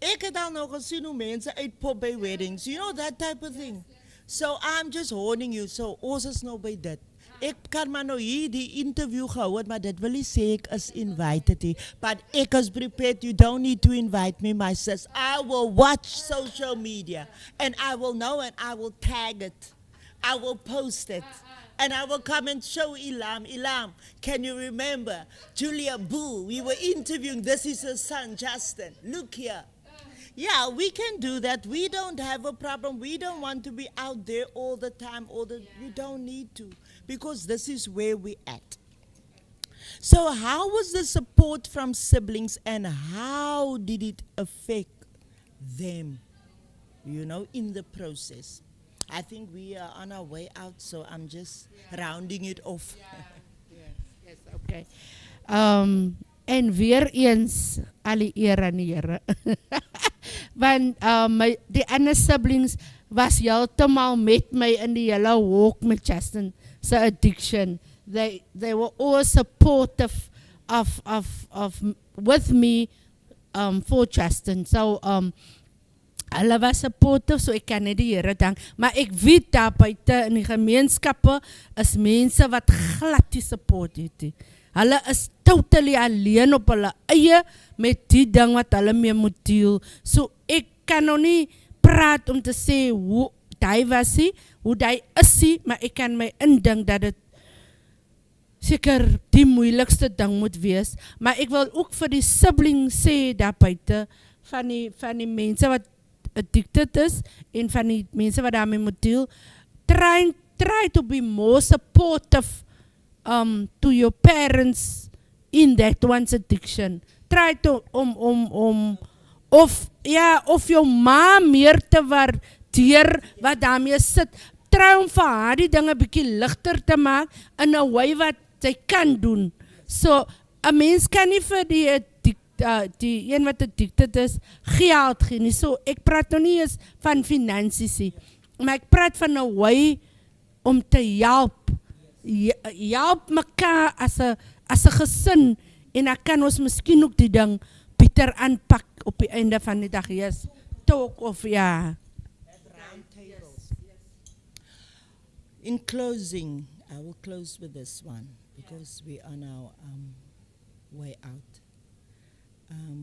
Ek het al nog gesien hoe mense uitpop by weddings, you know that type of thing. So I'm just warning you, so ons is nou by dit. Ek kan maar nou hier die interview gehou het, maar dit wil nie sê ek is invited nie. But ek is prepared, you don't need to invite me, my sis. I will watch social media, and I will know, and I will tag it. I will post it. And I will come and show Ilam. Ilam, can you remember Julia Bull? We were interviewing, this is her son, Justin. Look here. Yeah, we can do that. We don't have a problem. We don't want to be out there all the time. We don't need to, because this is where we at. So, how was the support from siblings, and how did it affect them? In the process. I think we are on our way out, so I'm just rounding it off. Yes, okay. En weer eens, alle eer aan die Here. Want die ander siblings was heeltemal met my in die hele walk met Justin se addiction. They were all supportive of with me for Justin. So hulle was supportive, so ek kan net die Here dank. Maar ek weet daar buite in die gemeenskappe is mense wat glad die support het. Hulle is totally alleen op hulle eie met die ding wat hulle mee moet deel. So ek kan nog nie praat om te sê hoe die was nie, hoe die is nie, maar ek kan my indink dat dit seker die moeilikste ding moet wees. Maar ek wil ook vir die siblings sê daar buite van die mense wat addicted is en van die mense wat daarmee moet deel, try to be more supportive to your parents in that one's addiction. Try to of jou ma meer te waardeer wat daarmee sit. Try om vir haar die dinge bietjie ligter te maak in 'n way wat sy kan doen. So 'n mens kan nie vir die een wat addicted is geld gee nie. So ek praat nou nie eens van finansies nie, maar ek praat van 'n way om te help. Help mekaar as 'n gesin, en dan kan ons miskien ook die ding beter aanpak op die einde van die dag. Yes, talk of In closing, I will close with this one because we are now way out.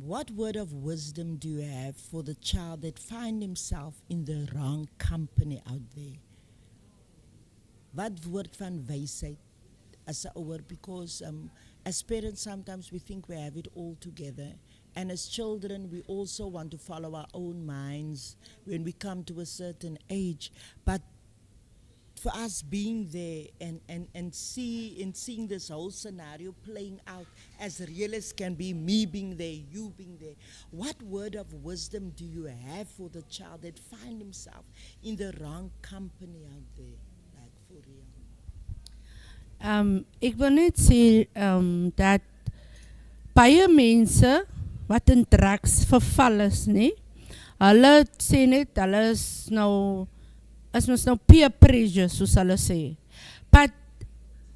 What word of wisdom do you have for the child that finds himself in the wrong company out there? Wat woord van wysheid as 'n ouer, because as parents sometimes we think we have it all together, and as children we also want to follow our own minds when we come to a certain age, but for us being there and seeing this whole scenario playing out as real as can be, me being there, you being there, what word of wisdom do you have for the child that finds himself in the wrong company out there? For real. Ek wil net sê dat baie mense wat in drugs verval is, nie? Hulle sê net, hulle is ons nou peer pressure, soos hulle sê. But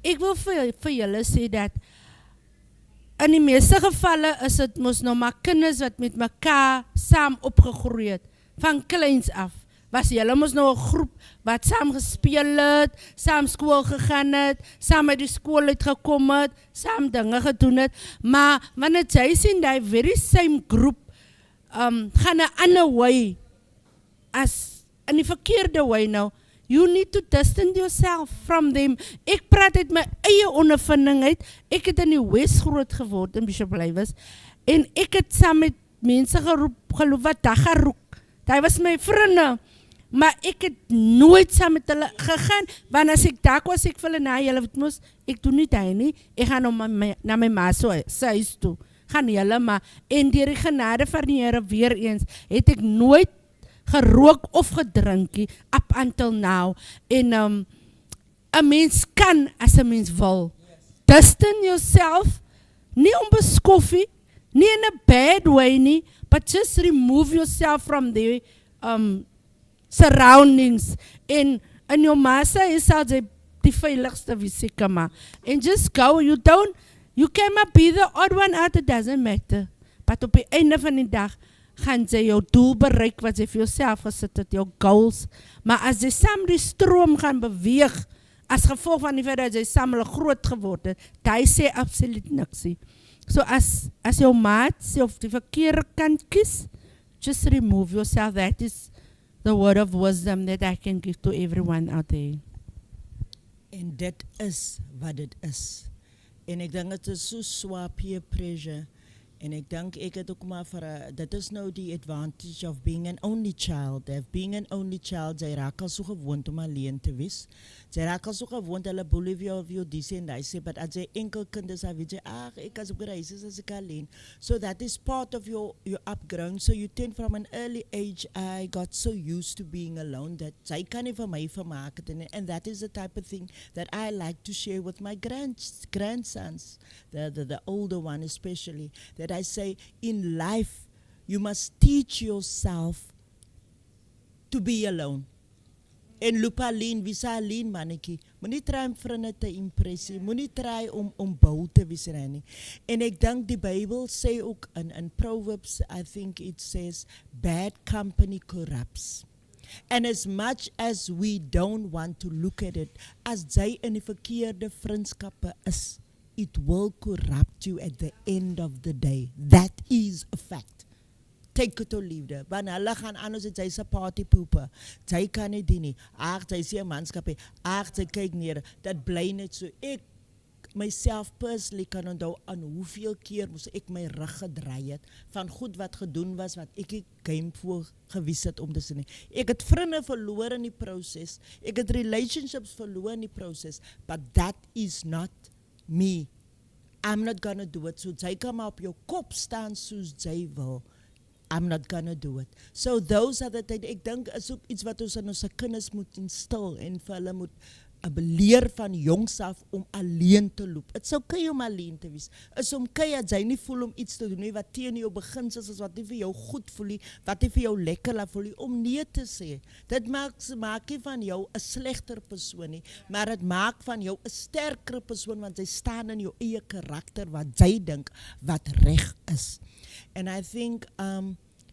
ek wil vir julle sê dat in die meeste gevalle is dit mos nou maar kinders wat met mekaar saam opgegroei het, van kleins af. Was julle mos nou 'n groep wat saam gespeel het, saam skool gegaan het, saam uit die skool uitgekom het, saam dinge gedoen het, maar wanneer jy sien die very same groep gaan 'n ander way, as in die verkeerde way nou, you need to distance yourself from them. Ek praat uit my eie ondervinding uit. Ek het in die Wes groot geword in Bishop Lywes, en ek het saam met mense geloof wat dagga roek. Dit was my vriende, maar ek het nooit saam met hulle gegaan, want as ek daar was, ek vir hulle, julle weet mos, ek doen nie dit nie, ek gaan na my ma se huis toe, gaan julle maar, en deur die genade van die Here weer eens, het ek nooit gerook of gedrinkie, up until now, en 'n mens kan, as 'n mens wil, distance yourself, nie onbeskoffie, nie in a bad way nie, but just remove yourself from the surroundings, en in jou massa is al die veiligste seker maar, and just go, you can be the odd one out, it doesn't matter, but op die einde van die dag, gaan jy jou doel bereik wat jy vir jouself gesit het, jou goals, maar as jy saam die stroom gaan beweeg, as gevolg van die feit dat jy saam hulle groot geword het, die sê absoluut niks nie. So as jou maat sê of die verkeerde kant kies, just remove yourself. That is the word of wisdom that I can give to everyone out there. En dit is wat dit is. En ek dink dit is so swaar peer pressure. En ek dink ek het ook maar vir 'n dit is nou die advantage of being an only child. Of being an only child, jy raak al so gewoond om alleen te wees. Jy raak al so gewoond hulle boelie vir jou of jou dis en daai sê, but as jy enkel kind is, dan weet jy, ag, ek as op reis is as ek alleen. So that is part of your upgrowing. So you tend from an early age, I got so used to being alone that jy kan nie vir my vermaak het and that is the type of thing that I like to share with my grandsons, the older one especially, that I say in life you must teach yourself to be alone. En loop alleen, wees alleen mannetjie. Moenie try om vriende te impressie, moenie try om bou te wees nie. En ek dink die Bybel sê ook in Proverbs, I think it says, bad company corrupts. And as much as we don't want to look at it, as jy in die verkeerde vriendskappe is, it will corrupt you at the end of the day. That is a fact. Take it or leave it. Want hulle gaan aan as jy's 'n party pooper. Jy kan nie dien nie. Ag, jy sê 'n manskap hê. Ag, jy kyk neer. Dat bly net so. Ek myself personally kan onthou aan hoeveel keer moes ek my rug gedraai het van goed wat gedoen was wat ek nie game voor gewys het om te sien nie. Ek het vriende verloor in die proses. Ek het relationships verloor in die proses. But that is not me. I'm not gonna do it. So jy kan maar op jou kop staan soos jy wil. I'm not gonna do it. So those are the things, ek dink is ook iets wat ons aan ons kinders moet instil en vir hulle moet beleer van jongs af om alleen te loop. Dit's okay om alleen te wees. Is okay as jy nie voel om iets te doen nie wat teen jou beginsels is, wat nie vir jou goed voel nie, wat nie vir jou lekker laat voel nie, om nee te sê. Dit maak nie van jou 'n slegter persoon nie, maar dit maak van jou 'n sterker persoon want jy staan in jou eie karakter wat jy dink wat reg is. And I think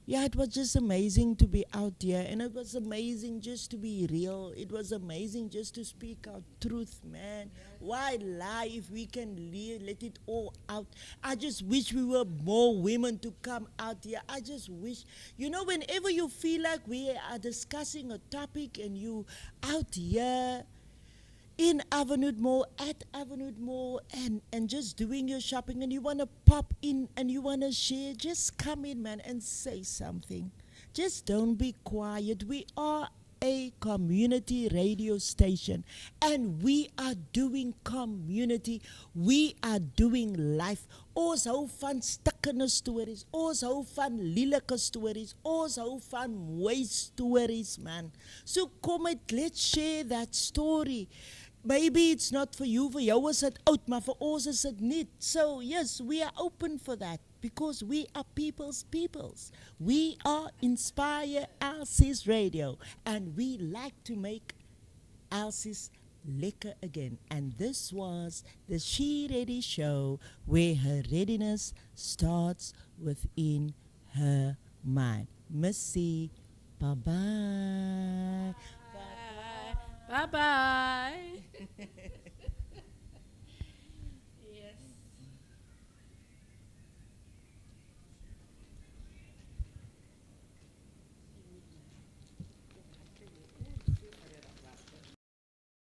yeah, it was just amazing to be out there, and it was amazing just to be real. It was amazing just to speak our truth, man. Why lie if we can let it all out? I just wish we were more women to come out here. I just wish, you know, whenever you feel like we are discussing a topic and you out here in Avenue Mall, at Avenue Mall, and just doing your shopping, and you want to pop in and you want to share, just come in, man, and say something. Just don't be quiet. We are a community radio station, and we are doing community. We are doing life. Ons hou van stikkende stories. Ons hou van lelike stories. Ons hou van mooi stories, man. So kom uit, let's share that story. Maybe it's not for you, vir jou is it out, maar vir ons is it nie. So yes, we are open for that because we are people's peoples. We are Inspire Elsie's Radio, and we like to make Elsie's lekker again. And this was the She Ready Show, where her readiness starts within her mind. Missy, bye-bye. Bye bye.